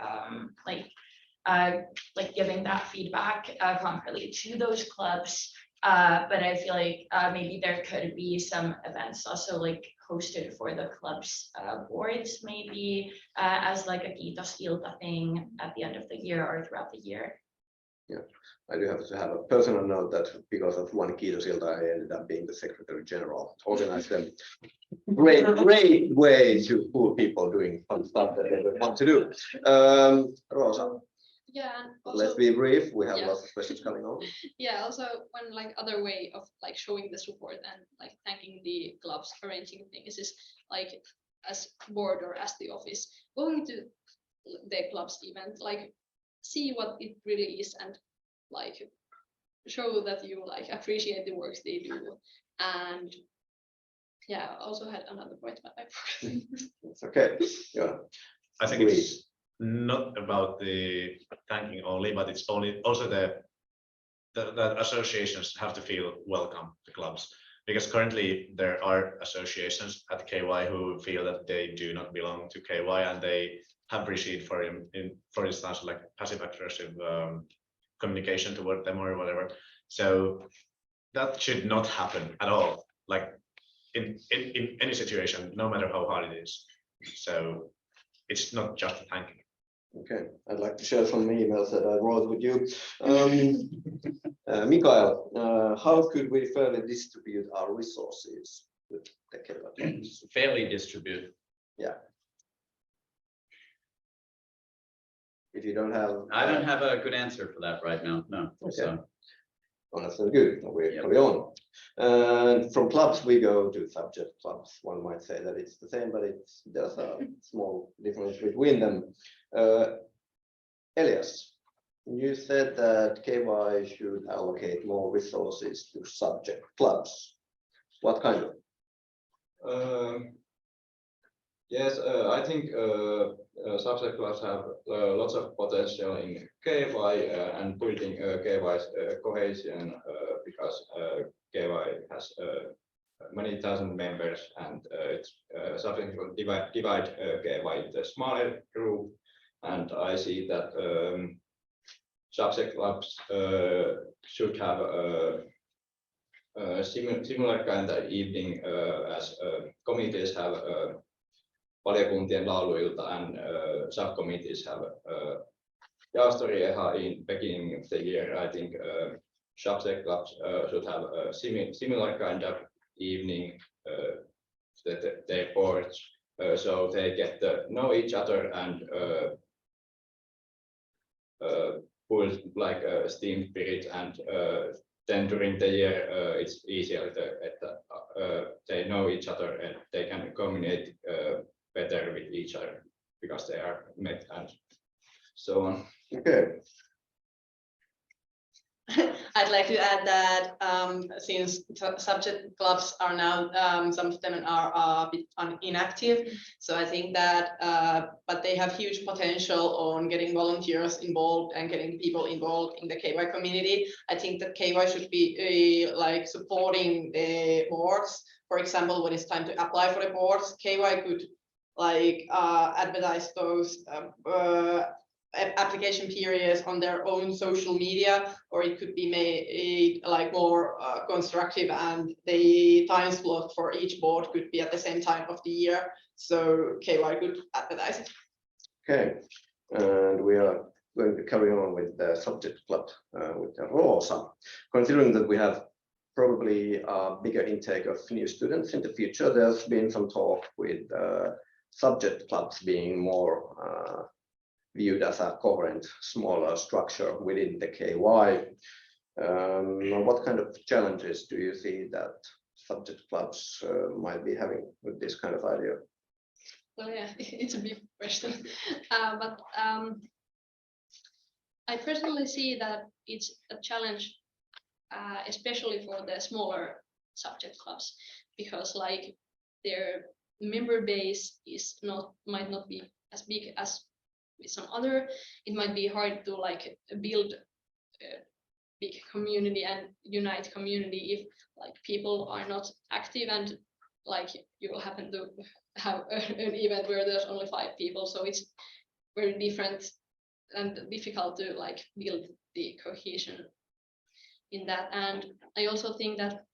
giving that feedback concretely to those clubs. But I feel like maybe there could be some events also like hosted for the club's boards, maybe as like a kiitosilta thing at the end of the year or throughout the year. Yeah, I do have to have a personal note that because of one kiitosilta, I ended up being the Secretary General. Organized them. Great way to pull people doing fun stuff that they want to do. Rosa. Yeah, and Let's also, be brief. We have lots of questions coming on. yeah, also one like other way of like showing the support and like thanking the clubs arranging things is like as board or as the office going to the club's event, like see what it really is and like show that you like appreciate the works they do. And yeah, I also had another point, but I forgot. It's okay. Yeah. I think it's not about the thanking only, but it's also the associations have to feel welcome to clubs, because currently there are associations at KY who feel that they do not belong to KY, and they have received for instance like passive aggressive communication toward them or whatever. So that should not happen at all, like in any situation, no matter how hard it is. So it's not just a thanking. Okay, I'd like to share some emails that I wrote with you. Mikael, how could we fairly distribute our resources with the KY? Fairly distribute. Yeah. If you don't have, I don't have a good answer for that right now. No. Okay. So. Well, that's very good. We carry on. And from clubs, we go to subject clubs. One might say that it's the same, but there's a small difference between them. Elias, you said that KY should allocate more resources to subject clubs. What kind of? Yes, I think subject clubs have lots of potential in KY and building KY's cohesion, because KY has many thousand members, and it's subject to divide KY into a smaller group. And I see that subject clubs should have a similar kind of evening as committees have valiokuntien lauluilta, and subcommittees have jaostorieha in beginning of the year. I think subject clubs should have a similar kind of evening that their boards, so they get to know each other and full like steam spirit, and then during the year it's easier they know each other and they can communicate better with each other because they are met and so on. Okay. I'd like to add that since subject clubs are now, some of them are a bit inactive, so I think that, but they have huge potential on getting volunteers involved and getting people involved in the KY community. I think that KY should be like supporting the boards. For example, when it's time to apply for the boards, KY could like advertise those application periods on their own social media, or it could be made like more constructive, and the time slot for each board could be at the same time of the year, so KY could advertise it. Okay, and we are going to carry on with the subject club with the Rosa. Considering that we have probably a bigger intake of new students in the future, there's been some talk with subject clubs being more viewed as a coherent, smaller structure within the KY. What kind of challenges do you see that subject clubs might be having with this kind of idea? Well, yeah, it's a big question, but I personally see that it's a challenge, especially for the smaller subject clubs, because like their member base might not be as big as with some other. It might be hard to like build a big community and unite community if like people are not active, and like you will happen to have an event where there's only 5 people, so it's very different and difficult to like build the cohesion in that. And I also think that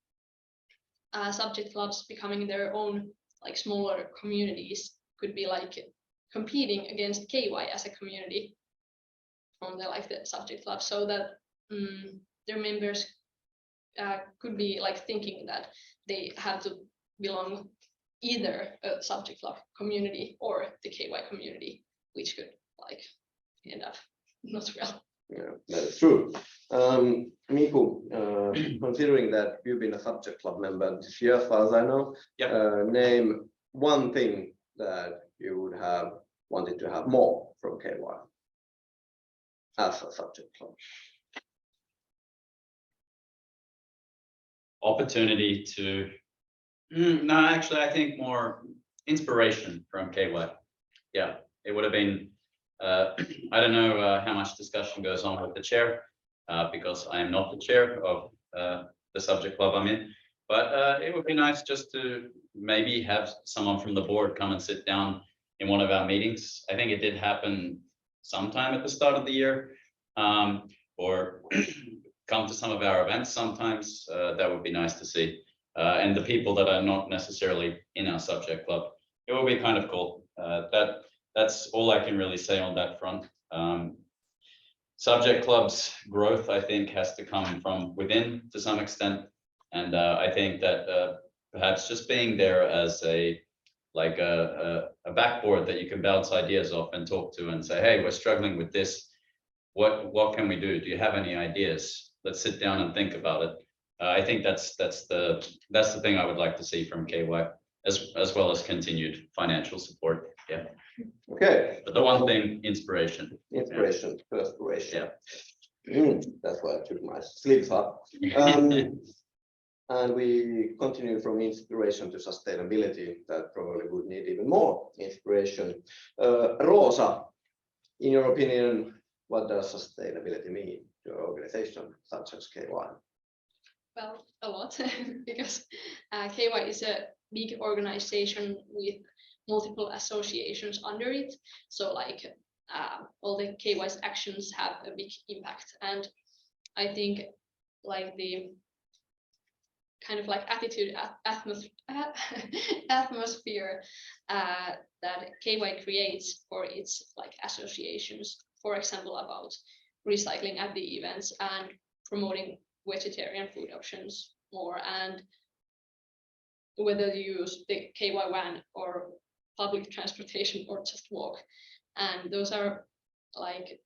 subject clubs becoming their own like smaller communities could be like competing against KY as a community from the like the subject club, so that their members could be like thinking that they have to belong either a subject club community or the KY community, which could like end up not well. Yeah, that is true. Miku, considering that you've been a subject club member this year, as far as I know, name one thing that you would have wanted to have more from KY as a subject club. Opportunity to, no, actually, I think more inspiration from KY. Yeah, it would have been, I don't know how much discussion goes on with the chair, because I am not the chair of the subject club I'm in, but it would be nice just to maybe have someone from the board come and sit down in one of our meetings. I think it did happen sometime at the start of the year, or come to some of our events sometimes. That would be nice to see. And the people that are not necessarily in our subject club, it will be kind of cool. That's all I can really say on that front. Subject clubs growth, I think, has to come from within to some extent. And I think that perhaps just being there as a backboard that you can bounce ideas off and talk to and say, hey, we're struggling with this. What can we do? Do you have any ideas? Let's sit down and think about it. I think that's the thing I would like to see from KY, as well as continued financial support. Yeah. Okay. But the one thing, inspiration. Inspiration, yeah. perspiration. That's why I took my sleeves up. And we continue from inspiration to sustainability. That probably would need even more inspiration. Rosa, in your opinion, what does sustainability mean to an organization such as KY? Well, a lot, because KY is a big organization with multiple associations under it. So like all the KY's actions have a big impact. And I think like the kind of like attitude atmosphere that KY creates for its like associations, for example, about recycling at the events and promoting vegetarian food options more, and whether you use the KY van or public transportation or just walk. And those are like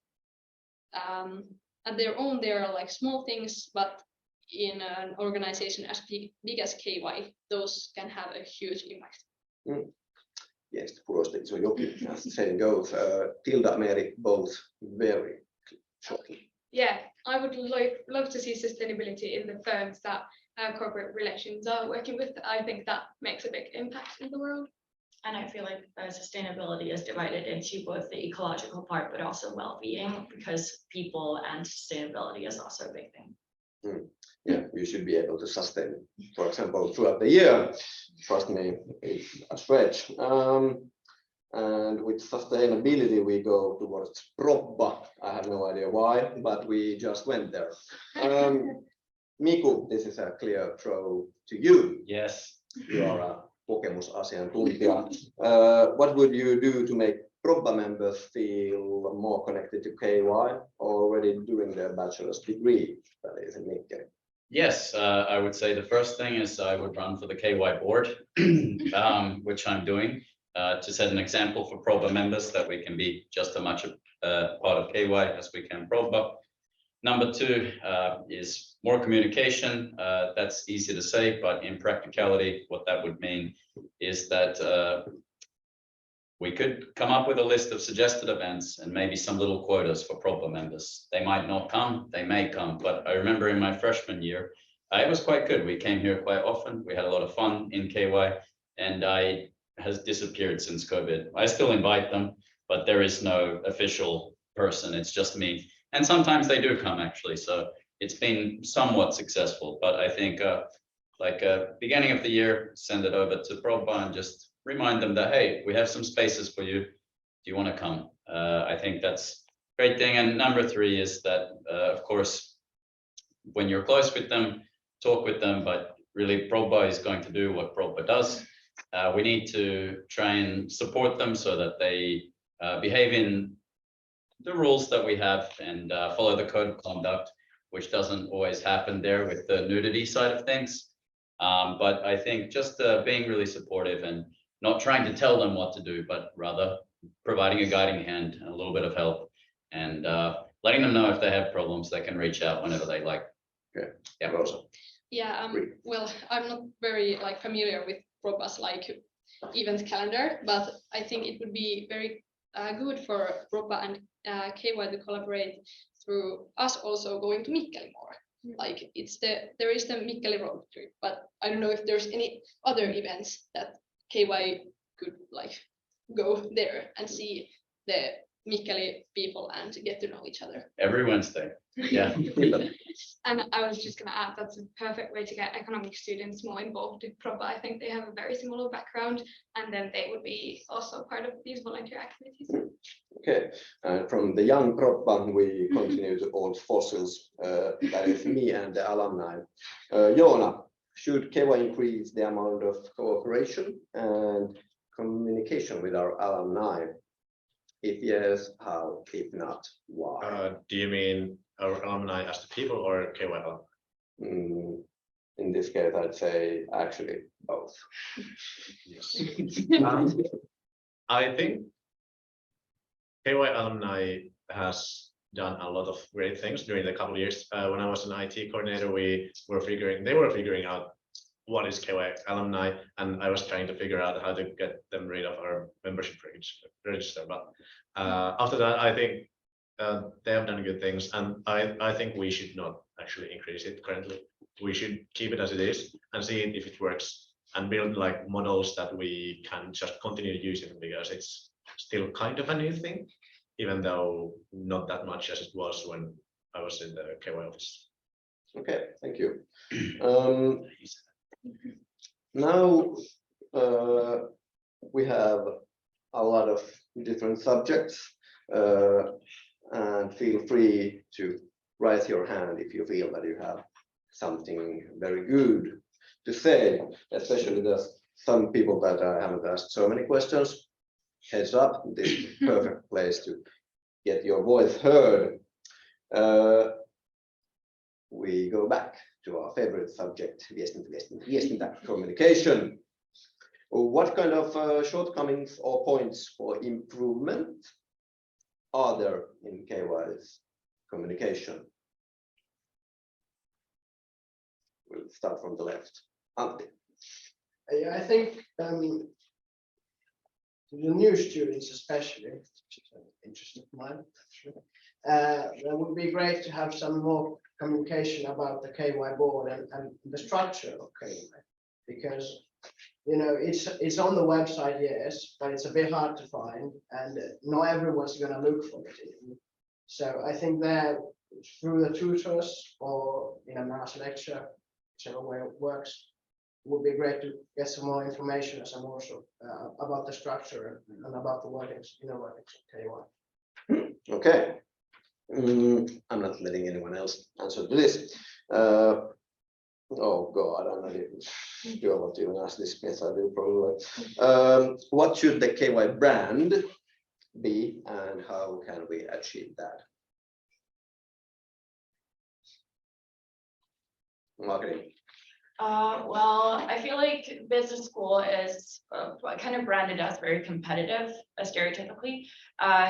at their own, they are like small things, but in an organization as big as KY, those can have a huge impact. Yes, so jokin, as the saying goes. Tilda, Mary, both very shortly. Yeah, I would love to see sustainability in the firms that corporate relations are working with. I think that makes a big impact in the world. And I feel like sustainability is divided into both the ecological part, but also well-being, because people and sustainability is also a big thing. Yeah, you should be able to sustain, for example, throughout the year. Trust me, it's a stretch. And with sustainability, we go towards Probba. I have no idea why, but we just went there. Miku, this is a clear throw to you. Yes. You are a kokemusasiantuntija. What would you do to make Probba members feel more connected to KY already doing their bachelor's degree, that is in Mikkeli? Yes, I would say the first thing is I would run for the KY board, which I'm doing, to set an example for Probba members that we can be just as much a part of KY as we can Probba. Number two is more communication. That's easy to say, but in practicality, what that would mean is that we could come up with a list of suggested events and maybe some little quotas for Probba members. They might not come, they may come, but I remember in my freshman year, it was quite good. We came here quite often. We had a lot of fun in KY, and I has disappeared since COVID. I still invite them, but there is no official person. It's just me. And sometimes they do come actually. So it's been somewhat successful, but I think beginning of the year, send it over to Probba and just remind them that, hey, we have some spaces for you. Do you want to come? I think that's a great thing. And number three is that, of course, when you're close with them, talk with them, but really Probba is going to do what Probba does. We need to try and support them so that they behave in the rules that we have and follow the code of conduct, which doesn't always happen there with the nudity side of things. But I think just being really supportive and not trying to tell them what to do, but rather providing a guiding hand and a little bit of help, and letting them know if they have problems, they can reach out whenever they like. Okay. Yeah, Rosa. Yeah, well, I'm not very familiar with Probba's event calendar, but I think it would be very good for Probba and KY to collaborate through us also going to Mikkeli more. Like there is the Mikkeli road trip, but I don't know if there's any other events that KY could go there and see the Mikkeli people and get to know each other. Every Wednesday. Yeah. And I was just going to add, that's a perfect way to get economic students more involved in Probba. I think they have a very similar background, and then they would be also part of these volunteer activities. Okay, and from the young Probba, we continue to old fossils. That is me and the alumni. Joona, should KY increase the amount of cooperation and communication with our alumni? If yes, how? If not, why? Do you mean our alumni as the people or KY alumni? In this case, I'd say actually both. Yes. I think KY alumni has done a lot of great things during the couple of years. When I was an IT coordinator, they were figuring out what is KY alumni, and I was trying to figure out how to get them rid of our membership register. But after that, I think they have done good things, and I think we should not actually increase it currently. We should keep it as it is and see if it works, and build models that we can just continue using, because it's still kind of a new thing, even though not that much as it was when I was in the KY office. Okay, thank you. Now we have a lot of different subjects, and feel free to raise your hand if you feel that you have something very good to say, especially there's some people that I haven't asked so many questions. Heads up, this is the perfect place to get your voice heard. We go back to our favorite subject, viestintä, communication. What kind of shortcomings or points for improvement are there in KY's communication? We'll start from the left. Antti. Yeah, I think to the new students especially, which is an interest of mine, actually, it would be great to have some more communication about the KY board and the structure of KY, because it's on the website, yes, but it's a bit hard to find, and not everyone's going to look for it. So I think that through the tutors or in a mass lecture, whichever way it works, would be great to get some more information as I'm also about the structure and about the workings, inner workings of KY. Okay. I'm not letting anyone else answer to this. Oh God, I'm not even sure what to even ask this. Yes, I do probably. What should the KY brand be, and how can we achieve that? Marketing. Well, I feel like business school is kind of branded as very competitive, stereotypically.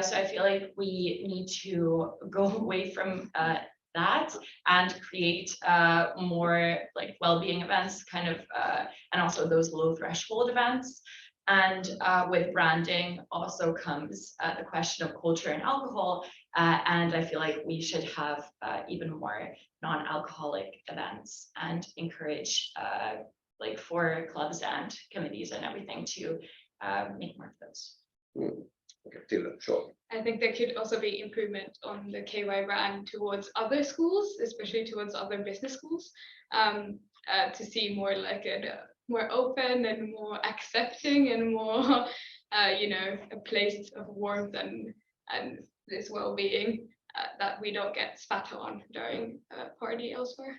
So I feel like we need to go away from that and create more like well-being events, kind of, and also those low threshold events. And with branding also comes the question of culture and alcohol. And I feel like we should have even more non-alcoholic events and encourage like for clubs and committees and everything to make more of those. Okay, Tilda, sure. I think there could also be improvement on the KY brand towards other schools, especially towards other business schools, to see more like a more open and more accepting and more, you know, a place of warmth and this well-being that we don't get spat on during a party elsewhere.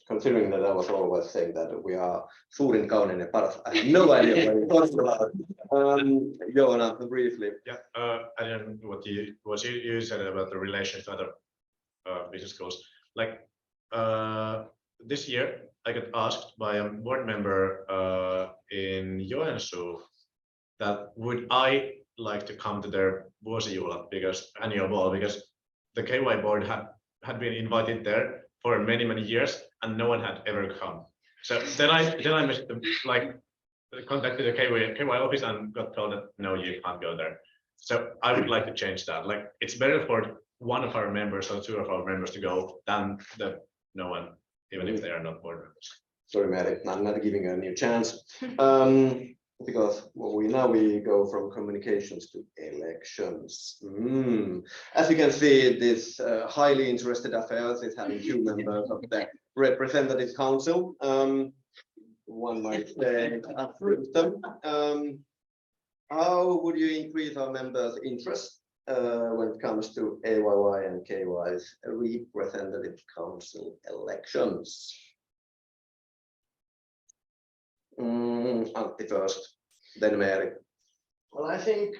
Considering that I was always saying that we are suurin, kaunein ja paras, I have no idea what you're talking about. Joona, briefly. Yeah, I don't know what you said about the relation to other business schools. Like this year, I got asked by a board member in Joensuu that would I like to come to their vuosijuhlat annual ball, because the KY board had been invited there for many years and no one had ever come. So then I like contacted the KY office and got told that no, you can't go there. So I would like to change that. Like it's better for one of our members or two of our members to go than that no one, even if they are not board members. Sorry, Mary, I'm not giving you a new chance. Because we go from communications to elections. As you can see, this highly interested affairs is having 2 members of the representative council. One might say approve them. How would you increase our members' interest when it comes to AYY and KY's representative council elections? Antti first, then Mary. Well, I think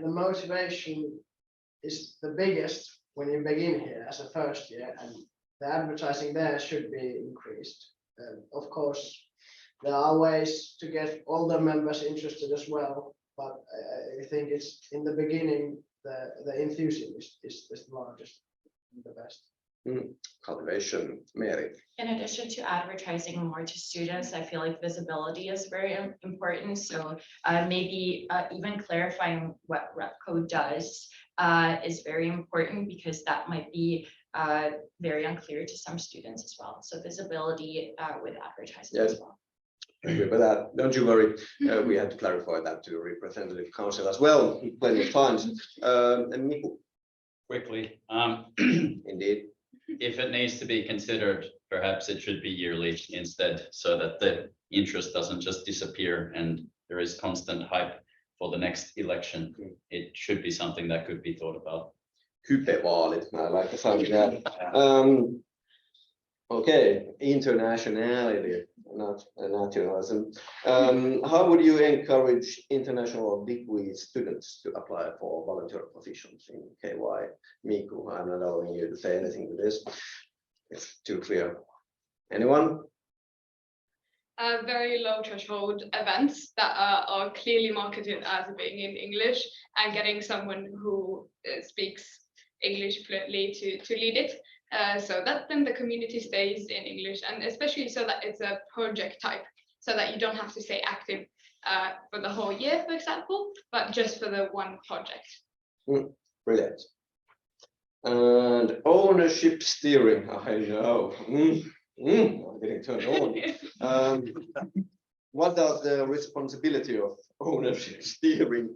the motivation is the biggest when you begin here as a first year, and the advertising there should be increased. Of course, there are ways to get all the members interested as well, but I think it's in the beginning the enthusiasm is the largest and the best. Cultivation, Mary. In addition to advertising more to students, I feel like visibility is very important. So maybe even clarifying what rep code does is very important, because that might be very unclear to some students as well. So visibility with advertising as well. Agree with that. Don't you worry. We had to clarify that to the representative council as well, plenty of times. And Miku. Quickly. Indeed. If it needs to be considered, perhaps it should be yearly instead, so that the interest doesn't just disappear and there is constant hype for the next election. It should be something that could be thought about. Hypevaalit, I like the sound of that. Okay, internationality, not nationalism. How would you encourage international degree students to apply for volunteer positions in KY? Miku, I'm not allowing you to say anything to this. It's too clear. Anyone? Very low threshold events that are clearly marketed as being in English, and getting someone who speaks English fluently to lead it. So that then the community stays in English, and especially so that it's a project type, so that you don't have to stay active for the whole year, for example, but just for the one project. Brilliant. And ownership steering, I know. I'm getting turned on. What does the responsibility of ownership steering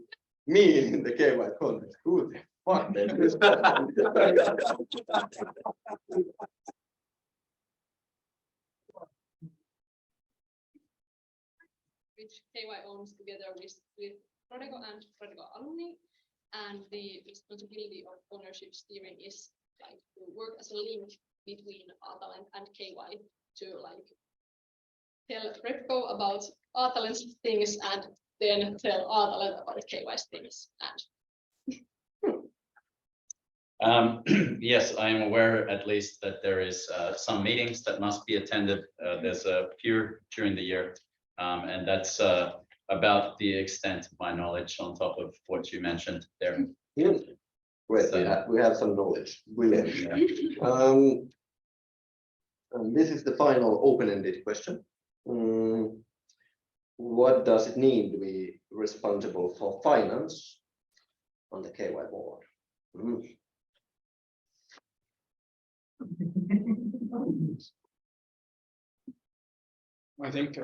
mean in the KY context? Who the fuck is which KY owns together with Prodego and Prodego alumni. And the responsibility of ownership steering is like to work as a link between A-Talent and KY to like tell Repco about A-Talent's things and then tell A-Talent about KY's things. And Yes, I am aware at least that there is some meetings that must be attended. There's a few during the year. And that's about the extent of my knowledge on top of what you mentioned there. Yeah. Great, So- we have some knowledge. Brilliant. Yeah. And this is the final open-ended question. What does it mean to be responsible for finance on the KY board? I think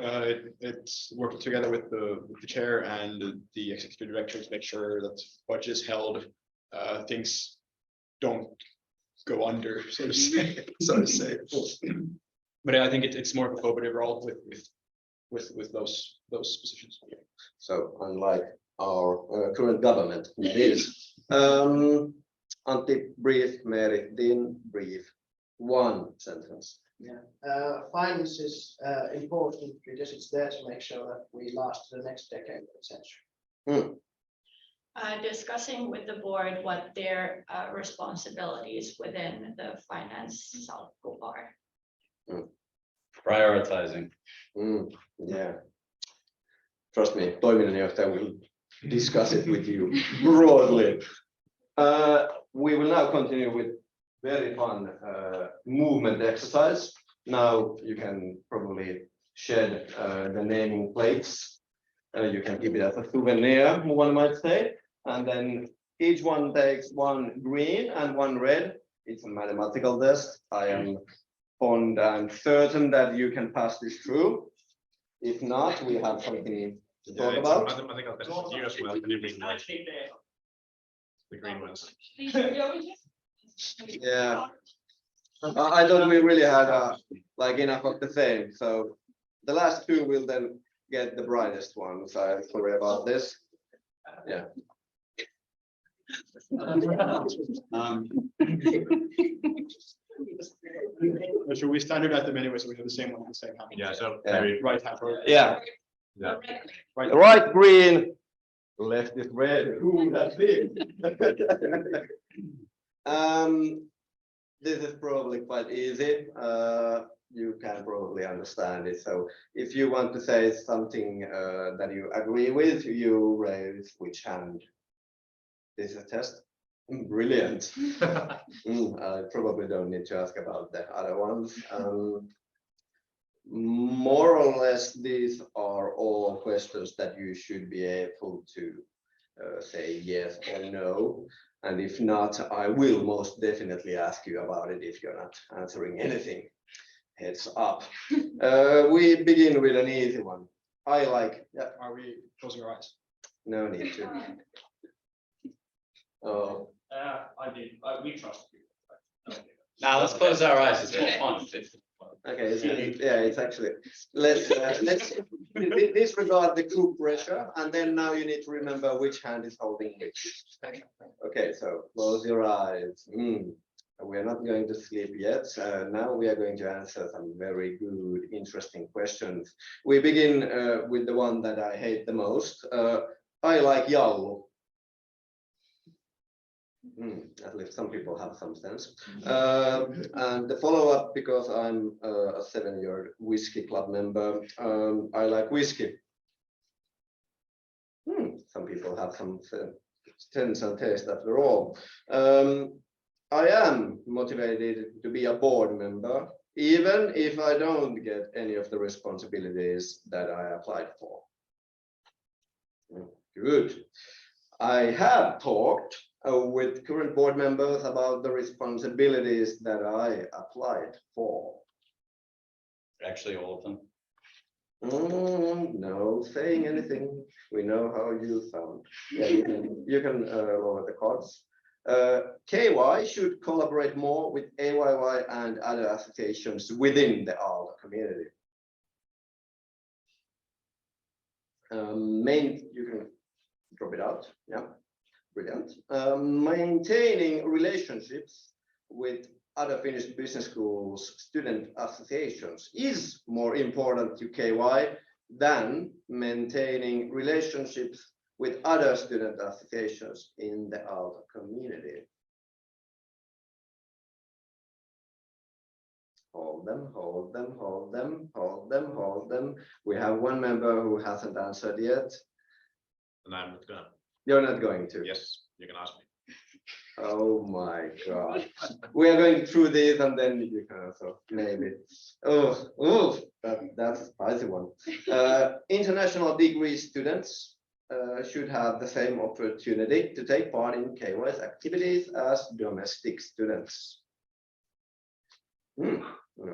it's working together with the chair and the executive director to make sure that budget is held, things don't go under, so to say. But I think it's more of a cooperative role with those positions. So unlike our current government, it is. Antti, brief, Mary, Dean, brief. One sentence. Yeah, finance is important because it's there to make sure that we last the next decade of the century. Discussing with the board what their responsibilities within the finance scope are. Prioritizing. Yeah. Trust me, toiminnanjohtaja will discuss it with you broadly. We will now continue with very fun movement exercise. Now you can probably shed the naming plates. You can keep it as a souvenir, one might say. And then each one takes one green and one red. It's a mathematical test. I am fond and certain that you can pass this through. If not, we have something to talk about. Mathematical test. You as well. Can you bring the green ones? Yeah, I thought we really had like enough of the same. So the last two will then get the brightest ones. I'm sorry about this. Yeah. Should we standardize them anyway, so we have the same one, the same hand? Yeah, so Yeah. maybe Right hand. Yeah. Yeah. Right green, left is red. Ooh, that's big. This is probably quite easy. You can probably understand it. So if you want to say something that you agree with, you raise which hand? This is a test. Brilliant. I probably don't need to ask about the other ones. More or less, these are all questions that you should be able to say yes or no. And if not, I will most definitely ask you about it if you're not answering anything. Heads up. We begin with an easy one. I like. Yeah. Are we closing our eyes? No need to. Oh. I did. We trust you. Now let's close our eyes. It's more fun. Okay, yeah, it's actually, let's disregard the group pressure, and then now you need to remember which hand is holding which. Okay, so close your eyes. We are not going to sleep yet. Now we are going to answer some very good, interesting questions. We begin with the one that I hate the most. I like Jallu. At least some people have some sense. And the follow-up, because I'm a 7-year whiskey club member, I like whiskey. Some people have some sense and taste after all. I am motivated to be a board member, even if I don't get any of the responsibilities that I applied for. Good. I have talked with current board members about the responsibilities that I applied for. Actually, all of them. No saying anything. We know how you sound. Yeah, you can lower the cards. KY should collaborate more with AYY and other associations within the ALDA community. You can drop it out. Yeah, brilliant. Maintaining relationships with other Finnish business schools student associations is more important to KY than maintaining relationships with other student associations in the Aalto community. Hold them. We have one member who hasn't answered yet. And I'm not gonna. You're not going to? Yes, you can ask me. Oh my God. We are going through this and then you can also maybe. Oh, that's a spicy one. International degree students should have the same opportunity to take part in KY's activities as domestic students.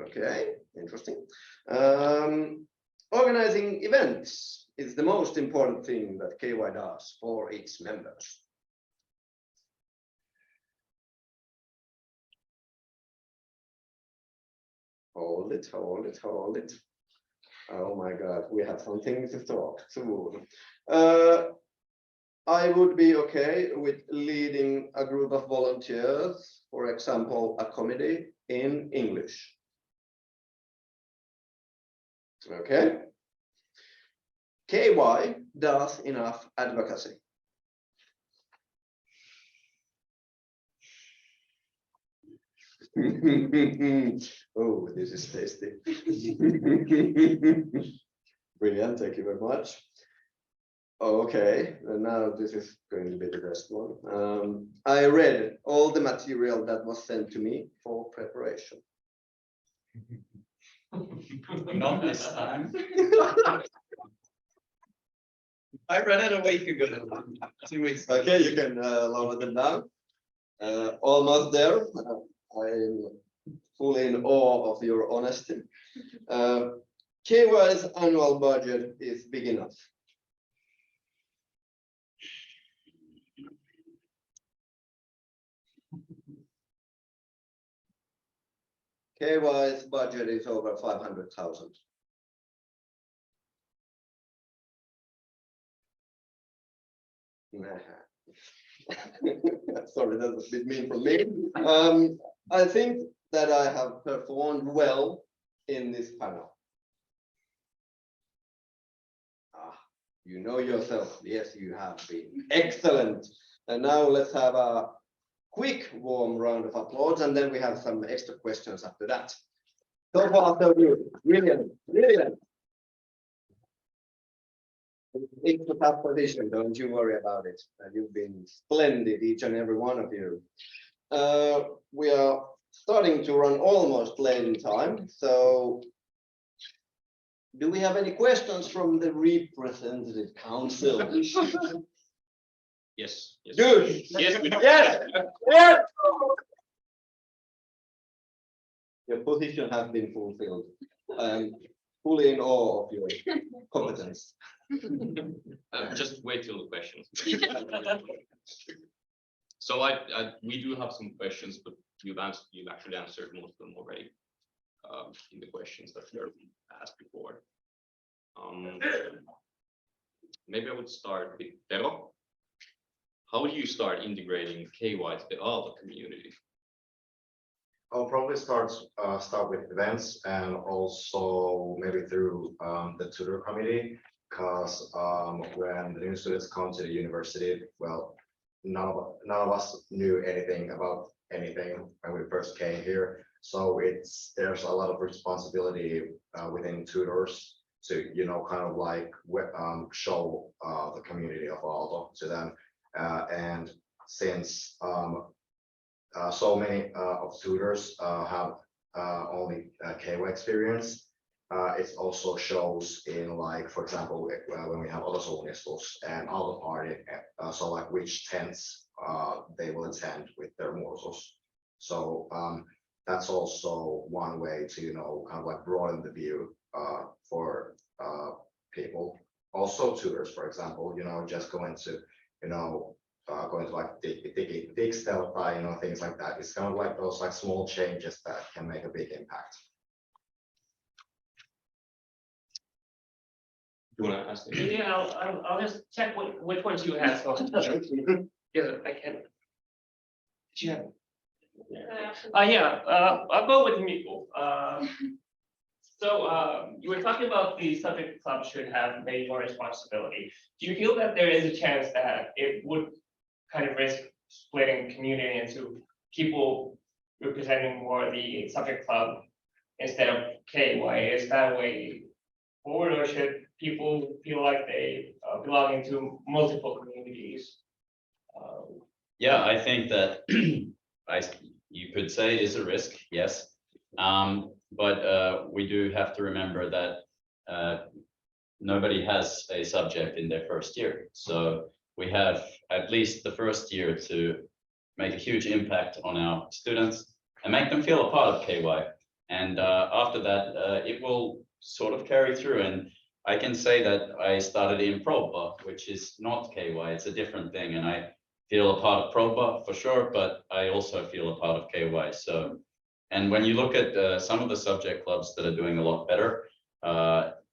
Okay, interesting. Organizing events is the most important thing that KY does for its members. Hold it. Oh my God, we have something to talk to. I would be okay with leading a group of volunteers, for example, a committee in English. Okay. KY does enough advocacy. Oh, this is tasty. Brilliant, thank you very much. Okay, and now this is going to be the best one. I read all the material that was sent to me for preparation. Not this time. I read it a week ago. 2 weeks ago. Okay, you can lower them down. Almost there. I'm fully in awe of your honesty. KY's annual budget is big enough. KY's budget is over 500,000. Sorry, that's a bit mean from me. I think that I have performed well in this panel. You know yourself. Yes, you have been excellent. And now let's have a quick warm round of applause, and then we have some extra questions after that. So far, so good. Brilliant. It's a tough position, don't you worry about it. You've been splendid, each and every one of you. We are starting to run almost late in time, so do we have any questions from the representative council? Yes. Good. Yes, we do. Yes. Your position has been fulfilled. I'm fully in awe of your competence. Just wait till the questions. So we do have some questions, but you've actually answered most of them already in the questions that were asked before. Maybe I would start with Tero. How do you start integrating KY to the Aalto community? I'll probably start with events and also maybe through the tutor committee, because when the new students come to the university, well, none of us knew anything about anything when we first came here. So there's a lot of responsibility within tutors to kind of like show the community of Aalto to them, and since so many of tutors have only KY experience, it also shows in, like, for example, when we have Autosuunnistus and Aalto party, so like which tents they will attend with their mursus. So that's also one way to kind of like broaden the view for people. Also tutors, for example, just going to like dig delta, things like that. It's kind of like those like small changes that can make a big impact. You want to ask? Yeah, I'll just check which ones you have. So yeah, I can. Yeah. I'll go with Miko. So you were talking about the subject club should have maybe more responsibility. Do you feel that there is a chance that it would kind of risk splitting community into people representing more the subject club instead of KY? Is that a way forward, or should people feel like they belong into multiple communities? Yeah, I think that you could say is a risk, yes. But we do have to remember that nobody has a subject in their first year. So we have at least the first year to make a huge impact on our students and make them feel a part of KY. And after that, it will sort of carry through. And I can say that I started in Proba, which is not KY, it's a different thing. And I feel a part of Proba for sure, but I also feel a part of KY. So, and when you look at some of the subject clubs that are doing a lot better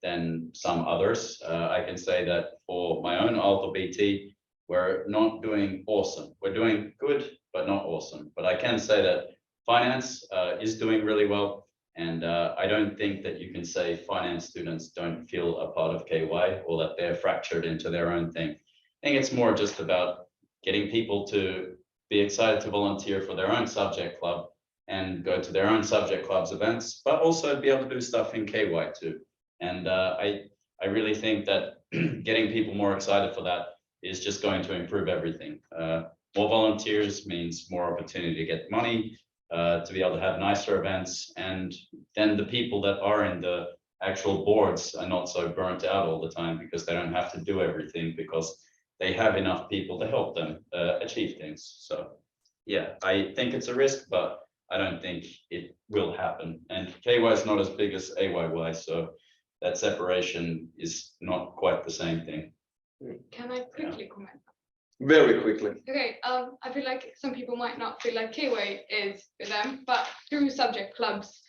than some others, I can say that for my own Alpha BT, we're not doing awesome. We're doing good, but not awesome. But I can say that finance is doing really well. And I don't think that you can say finance students don't feel a part of KY or that they're fractured into their own thing. I think it's more just about getting people to be excited to volunteer for their own subject club and go to their own subject clubs events, but also be able to do stuff in KY too. And I really think that getting people more excited for that is just going to improve everything. More volunteers means more opportunity to get money, to be able to have nicer events, and then the people that are in the actual boards are not so burnt out all the time because they don't have to do everything because they have enough people to help them achieve things. So yeah, I think it's a risk, but I don't think it will happen. And KY is not as big as AYY, so that separation is not quite the same thing. Can I quickly comment? Very quickly. Okay, I feel like some people might not feel like KY is for them, but through subject clubs,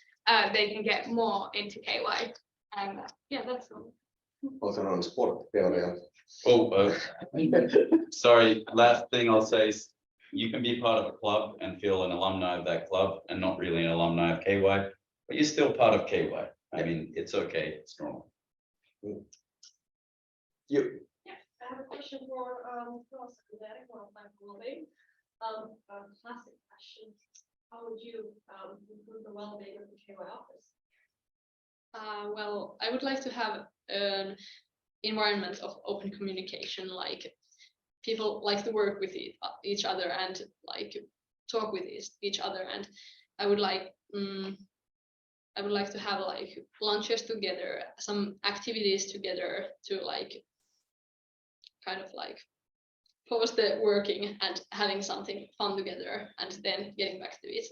they can get more into KY. And yeah, that's all. Also known as sport theory. Oh, sorry, last thing I'll say is you can be part of a club and feel an alumni of that club and not really an alumni of KY, but you're still part of KY. I mean, it's okay, it's normal. You. Yeah, I have a question for secondary or well-being. Classic question. How would you improve the well-being of the KY office? Well, I would like to have an environment of open communication, like people like to work with each other and like talk with each other. And I would like to have like lunches together, some activities together to like kind of like pause the working and having something fun together and then getting back to it.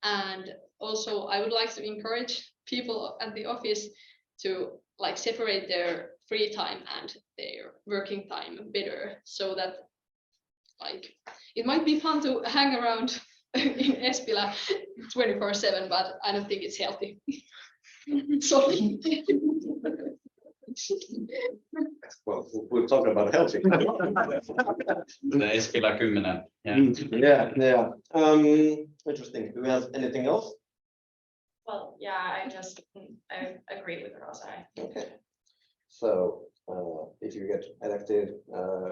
And also I would like to encourage people at the office to like separate their free time and their working time better, so that like it might be fun to hang around in Espila 24/7, but I don't think it's healthy. Sorry. Well, we'll talk about healthy. The Espila 10. Yeah. Interesting. Do we have anything else? Well, yeah, I agree with Rosa. Okay. So if you get elected,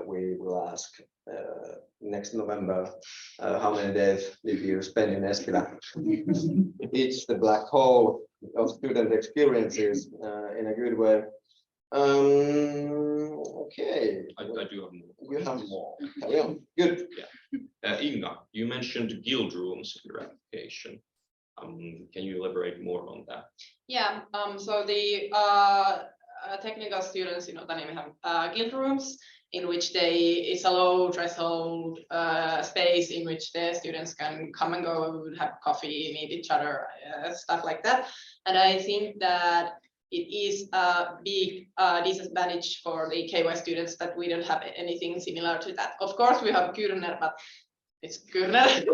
we will ask next November how many days did you spend in Espila? It's the black hole of student experiences in a good way. Okay. I do have more. You have more. Carry on. Good. Yeah. Inga, you mentioned guild rooms in your application. Can you elaborate more on that? Yeah, so the technical students in Otaniemi have guild rooms in which it's a low threshold space in which the students can come and go, have coffee, meet each other, stuff like that. And I think that it is a big disadvantage for the KY students that we don't have anything similar to that. Of course, we have Kyrner, but it's Kyrner.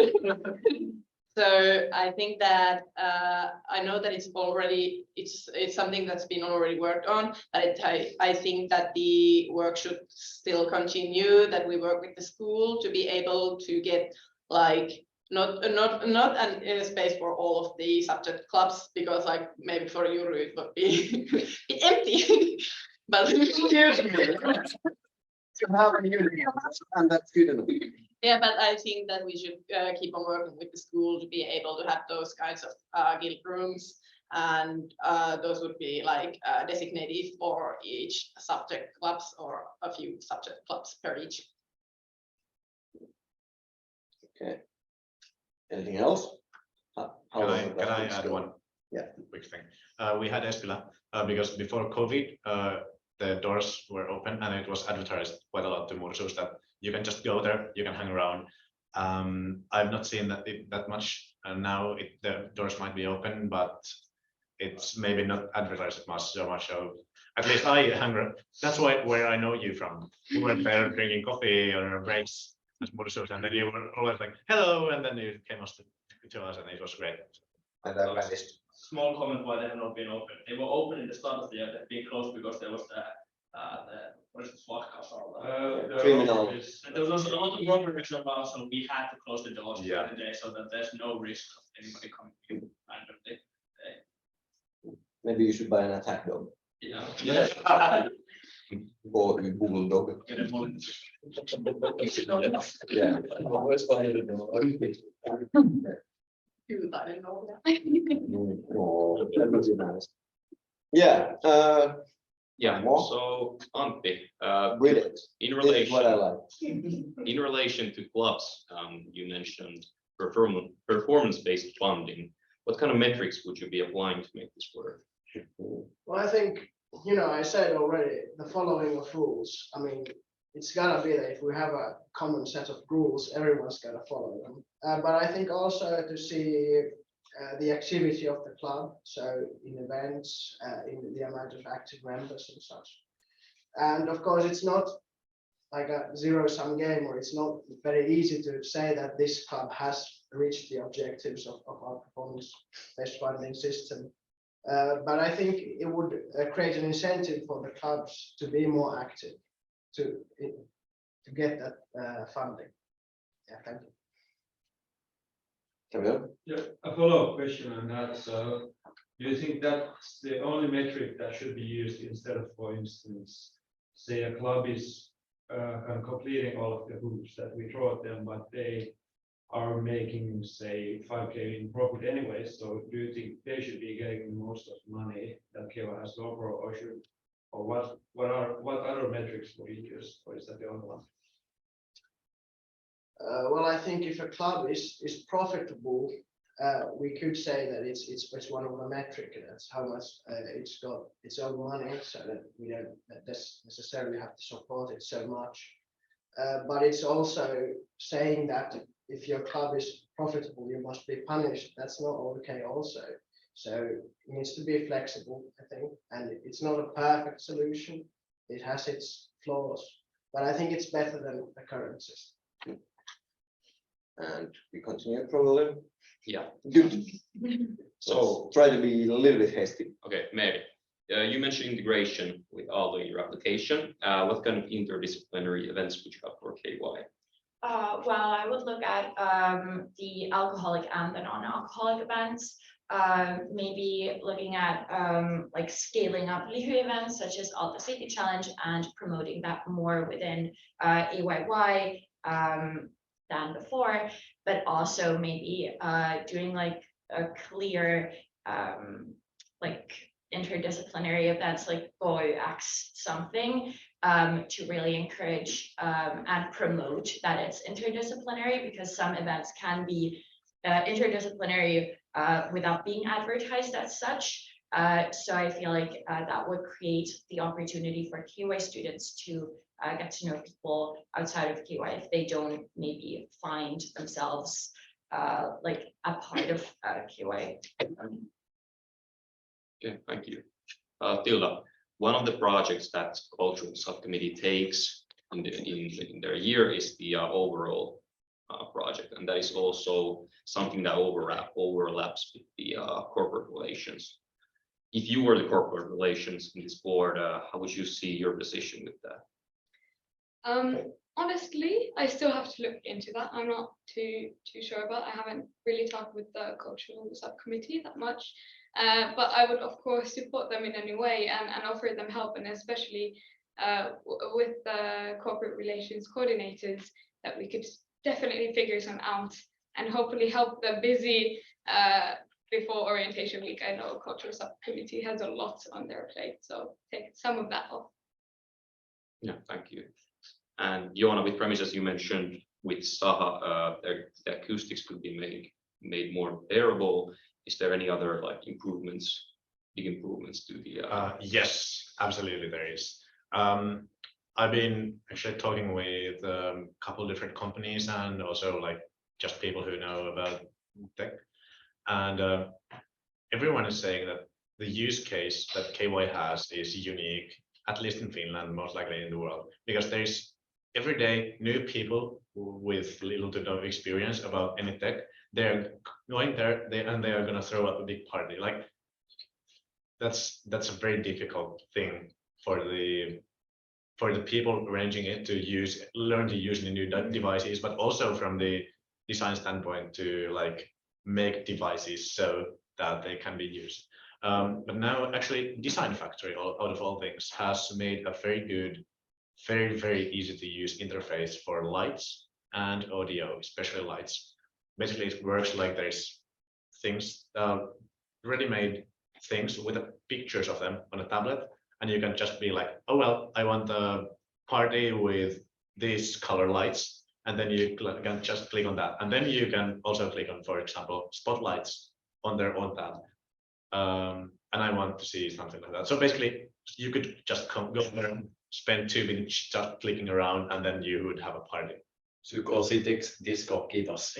So I think that I know that it's something that's been already worked on, but I think that the work should still continue, that we work with the school to be able to get like not a space for all of the subject clubs, because like maybe for you it would be empty. But Excuse me. You have a union, and that's good enough. yeah, but I think that we should keep on working with the school to be able to have those kinds of guild rooms, and those would be like designated for each subject clubs or a few subject clubs per each. Okay. Anything else? Can I add one? Yeah. Quick thing. We had Espila because before COVID, the doors were open and it was advertised quite a lot to Mursus that you can just go there, you can hang around. I've not seen that much, and now the doors might be open, but it's maybe not advertised so much. So at least I hang around. That's where I know you from. We were there drinking coffee or breaks as Mursus, and then you were always like, hello, and then you came to us and it was great. And I vanished. Small comment why they have not been open. They were open in the start of the year, they've been closed because there was the what is it, Criminal. There was a lot of robberies about, so we had to close the doors for Yeah. the day so that there's no risk of anybody coming in randomly. Maybe you should buy an attack dog. Yeah. Or a Google dog. Get a moment. Yeah. Oh, that would be nice. Yeah. Yeah, More? so Antti, Brilliant. in This is what I relation, like. in relation to clubs, you mentioned performance-based funding. What kind of metrics would you be applying to make this work? Well, I think, I said already, the following of rules. I mean, it's gotta be that if we have a common set of rules, everyone's gotta follow them. But I think also to see the activity of the club, so in events, in the amount of active members and such. And of course, it's not like a zero-sum game, or it's not very easy to say that this club has reached the objectives of our performance-based funding system. But I think it would create an incentive for the clubs to be more active, to get that funding. Yeah, thank you. Yeah, a follow-up question on that. So do you think that's the only metric that should be used instead of, for instance, say a club is kind of completing all of the hoops that we throw at them, but they are making, say, 5K in profit anyway. So do you think they should be getting most of the money that Keva has to offer, or what other metrics would you use, or is that the only one? Well, I think if a club is profitable, we could say that it's one of the metric. That's how much it's got its own money, so that we don't necessarily have to support it so much. But it's also saying that if your club is profitable, you must be punished. That's not okay also. So it needs to be flexible, I think, and it's not a perfect solution. It has its flaws, but I think it's better than the current system. And we continue probably. Yeah. Good. So try to be a little bit hasty. Okay, Mary, you mentioned integration with all your application. What kind of interdisciplinary events would you have for KY? Well, I would look at the alcoholic and the non-alcoholic events. Maybe looking at like scaling up Lyhy events such as Alta City Challenge and promoting that more within AYY than before, but also maybe doing like a clear like interdisciplinary events like Go X something to really encourage and promote that it's interdisciplinary, because some events can be interdisciplinary without being advertised as such. So I feel like that would create the opportunity for KY students to get to know people outside of KY if they don't maybe find themselves like a part of KY. Okay, thank you. Tilda, one of the projects that cultural subcommittee takes in their year is the overall project, and that is also something that overlaps with the corporate relations. If you were the corporate relations in this board, how would you see your position with that? Honestly, I still have to look into that. I'm not too sure about. I haven't really talked with the cultural subcommittee that much, but I would of course support them in any way and offer them help, and especially with the corporate relations coordinators, that we could definitely figure some out and hopefully help them busy before orientation week. I know cultural subcommittee has a lot on their plate, so take some of that off. Yeah, thank you. And Joanna, with premises you mentioned with Saha, the acoustics could be made more bearable. Is there any other like improvements, big improvements to the? Yes, absolutely there is. I've been actually talking with a couple different companies and also like just people who know about tech, and everyone is saying that the use case that KY has is unique, at least in Finland, most likely in the world, because there's every day new people with little to no experience about any tech. They're going there, they are going to throw up a big party. Like that's a very difficult thing for the people arranging it to learn to use the new devices, but also from the design standpoint to like make devices so that they can be used. But now actually Design Factory, out of all things, has made a very good, very easy to use interface for lights and audio, especially lights. Basically it works like there's things, ready-made things with pictures of them on a tablet, and you can just be like, oh well, I want a party with these color lights, and then you can just click on that, and then you can also click on, for example, spotlights on their own tab, and I want to see something like that. So basically you could just go there and spend 2 minutes just clicking around, and then you would have a party. Psykositix disco, kiitos.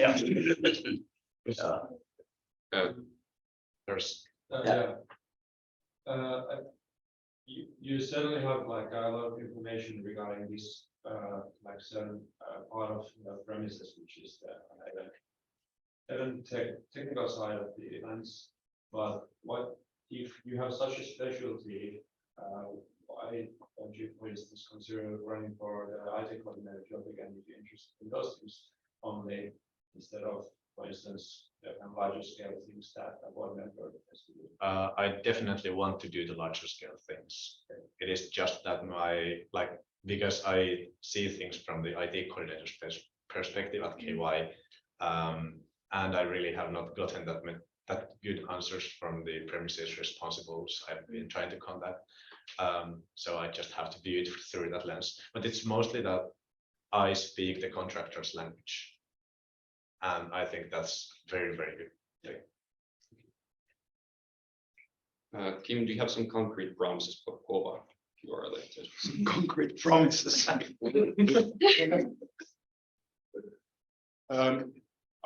You certainly have like a lot of information regarding this like certain part of the premises, which is the technical side of the events. But what if you have such a specialty? Why don't you, for instance, consider running for the IT coordinator job again if you're interested in those things only, instead of, for instance, the larger scale things that a board member has to do? I definitely want to do the larger scale things. It is just that because I see things from the IT coordinator's perspective at KY, and I really have not gotten that good answers from the premises responsibles I've been trying to contact. So I just have to view it through that lens. But it's mostly that I speak the contractor's language, and I think that's very good. Kim, do you have some concrete promises for Kova? You are elected. Some concrete promises.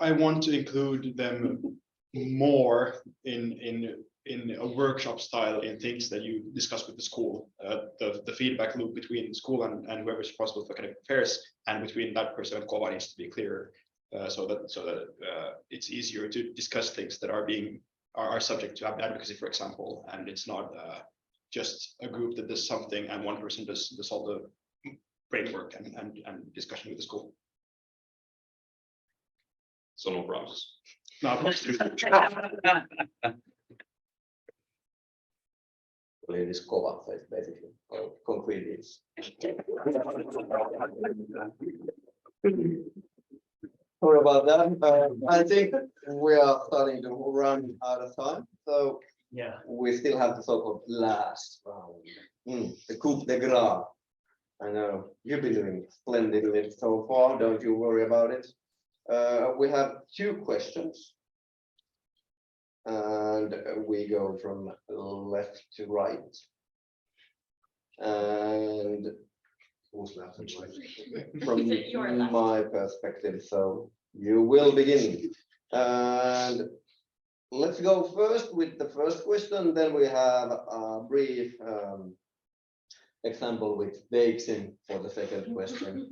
I want to include them more in a workshop style in things that you discuss with the school, the feedback loop between the school and whoever is responsible for academic affairs, and between that person and Kova needs to be clearer, so that it's easier to discuss things that are subject to advocacy, for example, and it's not just a group that does something and one person does all the framework and discussion with the school. So no promises. No, This Kova face basically, or concrete is. Sorry about that. I think we are starting to run out of time, so yeah, we still have the so-called last round, the coup de grace. I know you've been doing splendidly so far. Don't you worry about it. We have 2 questions, and we go from left to right. And who's left and right? From my perspective, so you will begin. And let's go first with the first question, then we have a brief example with Deixin for the second question.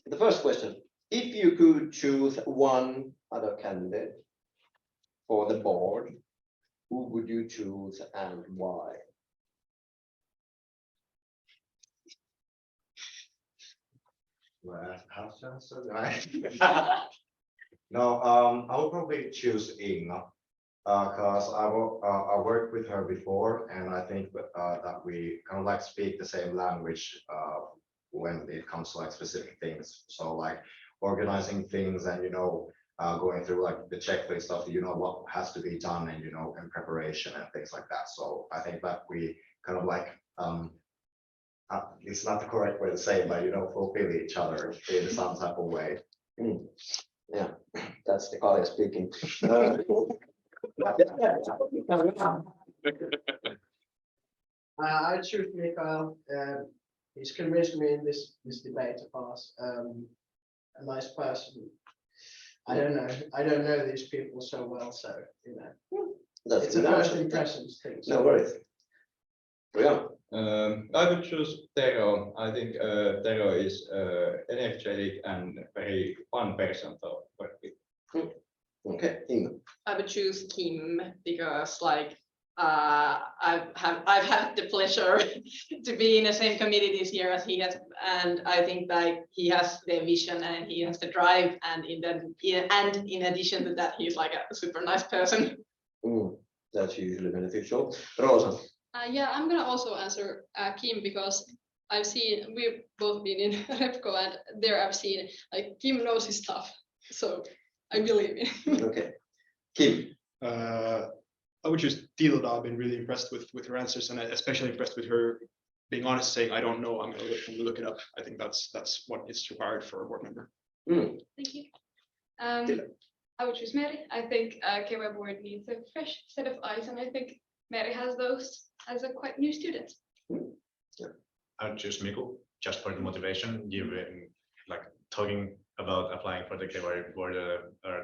The first question, if you could choose one other candidate for the board, who would you choose and why? Well, I have to answer that. No, I would probably choose Inga. Because I worked with her before, and I think that we kind of like speak the same language when it comes to like specific things. So like organizing things and going through like the checklist stuff, what has to be done and in preparation and things like that. So I think that we kind of like it's not the correct way to say it, but fulfill each other in some type of way. Yeah, that's the Kalia speaking. I choose Mikael. He's convinced me in this debate to pass. A nice person. I don't know these people so well, so That's it's a good first answer. impressions thing. No worries. Yeah. I would choose Tero. I think Tero is energetic and very fun person to work with. Okay, Inga. I would choose Kim because I've had the pleasure to be in the same committee this year as he has, and I think like he has the vision and he has the drive, and in addition to that, he's like a super nice person. That's usually beneficial. Rosa. Yeah, I'm gonna also answer Kim because we've both been in Repco, and there I've seen like Kim knows his stuff, so I believe in. Okay, Kim. I would choose Tilda. I've been really impressed with her answers, and especially impressed with her being honest, saying I don't know. I'm gonna look it up. I think that's what is required for a board member. Thank you. I would choose Mary. I think KY board needs a fresh set of eyes, and I think Mary has those as a quite new student. I would choose Miku just for the motivation. You've been like talking about applying for the KY board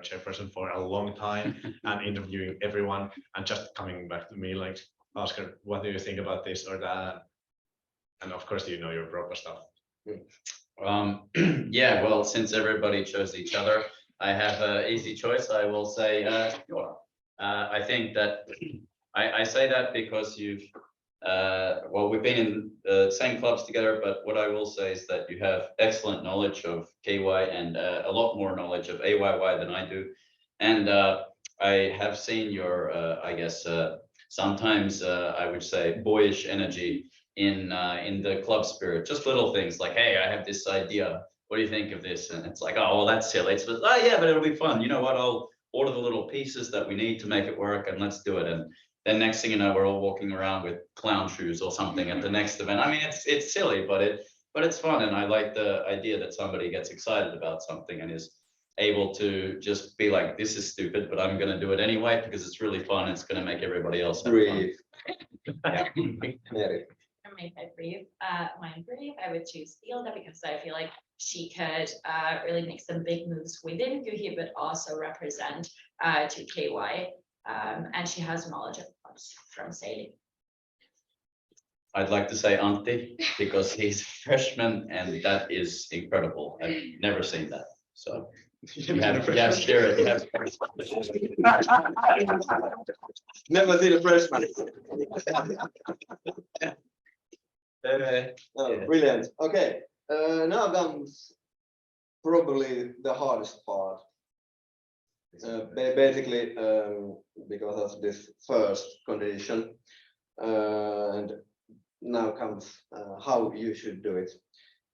chairperson for a long time and interviewing everyone and just coming back to me like, Oscar, what do you think about this or that? And of course, you know your proper stuff. Yeah, well, since everybody chose each other, I have an easy choice. I will say, Joona. I think that I say that because well, we've been in the same clubs together, but what I will say is that you have excellent knowledge of KY and a lot more knowledge of AYY than I do. And I have seen your, I guess, sometimes I would say boyish energy in the club spirit, just little things like, hey, I have this idea. What do you think of this? And it's like, oh, well, that's silly. It's, oh, yeah, but it'll be fun. You know what? I'll order the little pieces that we need to make it work, and let's do it. And then next thing you know, we're all walking around with clown shoes or something at the next event. I mean, it's silly, but it's fun. And I like the idea that somebody gets excited about something and is able to just be like, this is stupid, but I'm going to do it anyway because it's really fun. It's going to make everybody else have fun. Yeah. Make that brave, mine brave, I would choose Fielda because I feel like she could really make some big moves within Guhi, but also represent to KY. And she has knowledge of clubs from sailing. I'd like to say Antti because he's a freshman and that is incredible. I've never seen that. So you have share it. Never seen a freshman. Brilliant. Okay, now comes probably the hardest part. Basically, because of this first condition, and now comes how you should do it.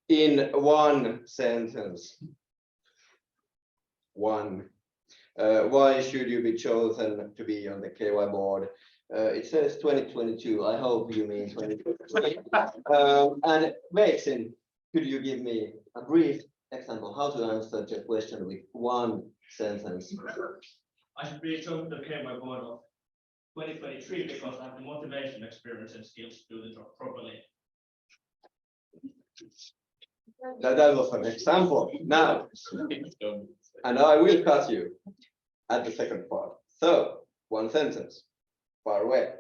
In one sentence, why should you be chosen to be on the KY board? It says 2022. I hope you mean 2023. And Veiksin, could you give me a brief example how to answer the question with one sentence? I should be chosen to the KY board of 2023 because I have the motivation, experience, and skills to do the job properly. That was an example. Now, and I will cut you at the second part. So, one sentence. Far away.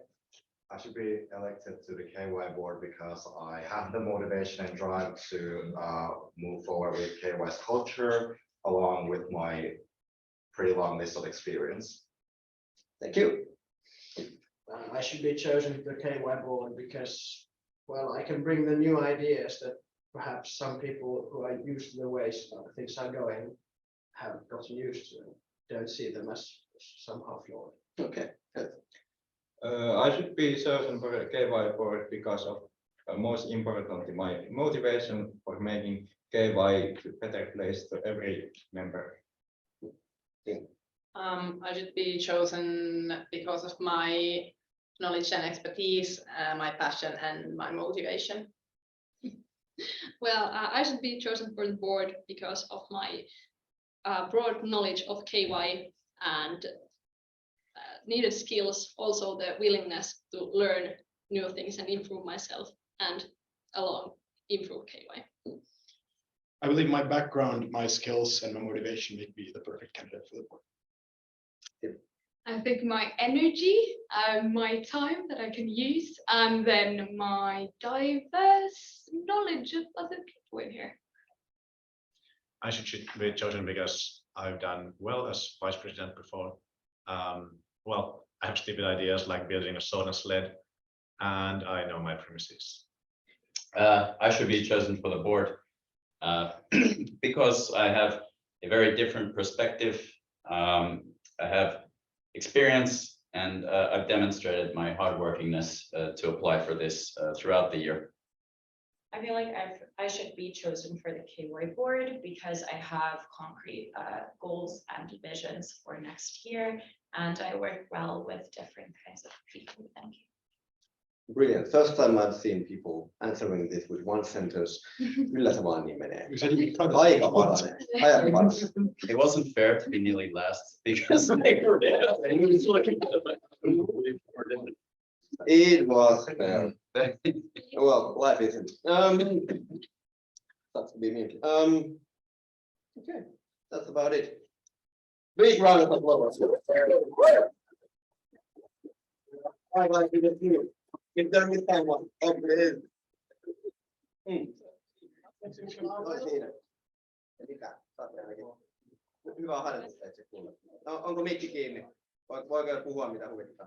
I should be elected to the KY board because I have the motivation and drive to move forward with KY's culture along with my pretty long list of experience. Thank you. I should be chosen to the KY board because, well, I can bring the new ideas that perhaps some people who are used to the ways things are going have gotten used to and don't see them as somehow flawed. Okay, good. I should be chosen for the KY board because of most importantly my motivation for making KY a better place to every member. I should be chosen because of my knowledge and expertise, my passion and my motivation. Well, I should be chosen for the board because of my broad knowledge of KY and needed skills, also the willingness to learn new things and improve myself and along improve KY. I believe my background, my skills, and my motivation make me the perfect candidate for the board. I think my energy, my time that I can use, and then my diverse knowledge of other people in here. I should be chosen because I've done well as vice president before. Well, I have stupid ideas like building a soda sled, and I know my premises. I should be chosen for the board because I have a very different perspective. I have experience and I've demonstrated my hardworkingness to apply for this throughout the year. I feel like I should be chosen for the KY board because I have concrete goals and visions for next year, and I work well with different kinds of people. Thank you. Brilliant. First time I've seen people answering this with one sentence. Kyllä se vaan niin menee. Aika paranen. Aika paras. It wasn't fair to be nearly last because they were It was fair. Well, life isn't. That's to be me. Okay, that's about it. Big round of applause. I like to get you. If there is someone, okay. Hyvä harjoitusta, että se kuulee. Onko mikki kiinni? Voiko puhua mitä huvittaa?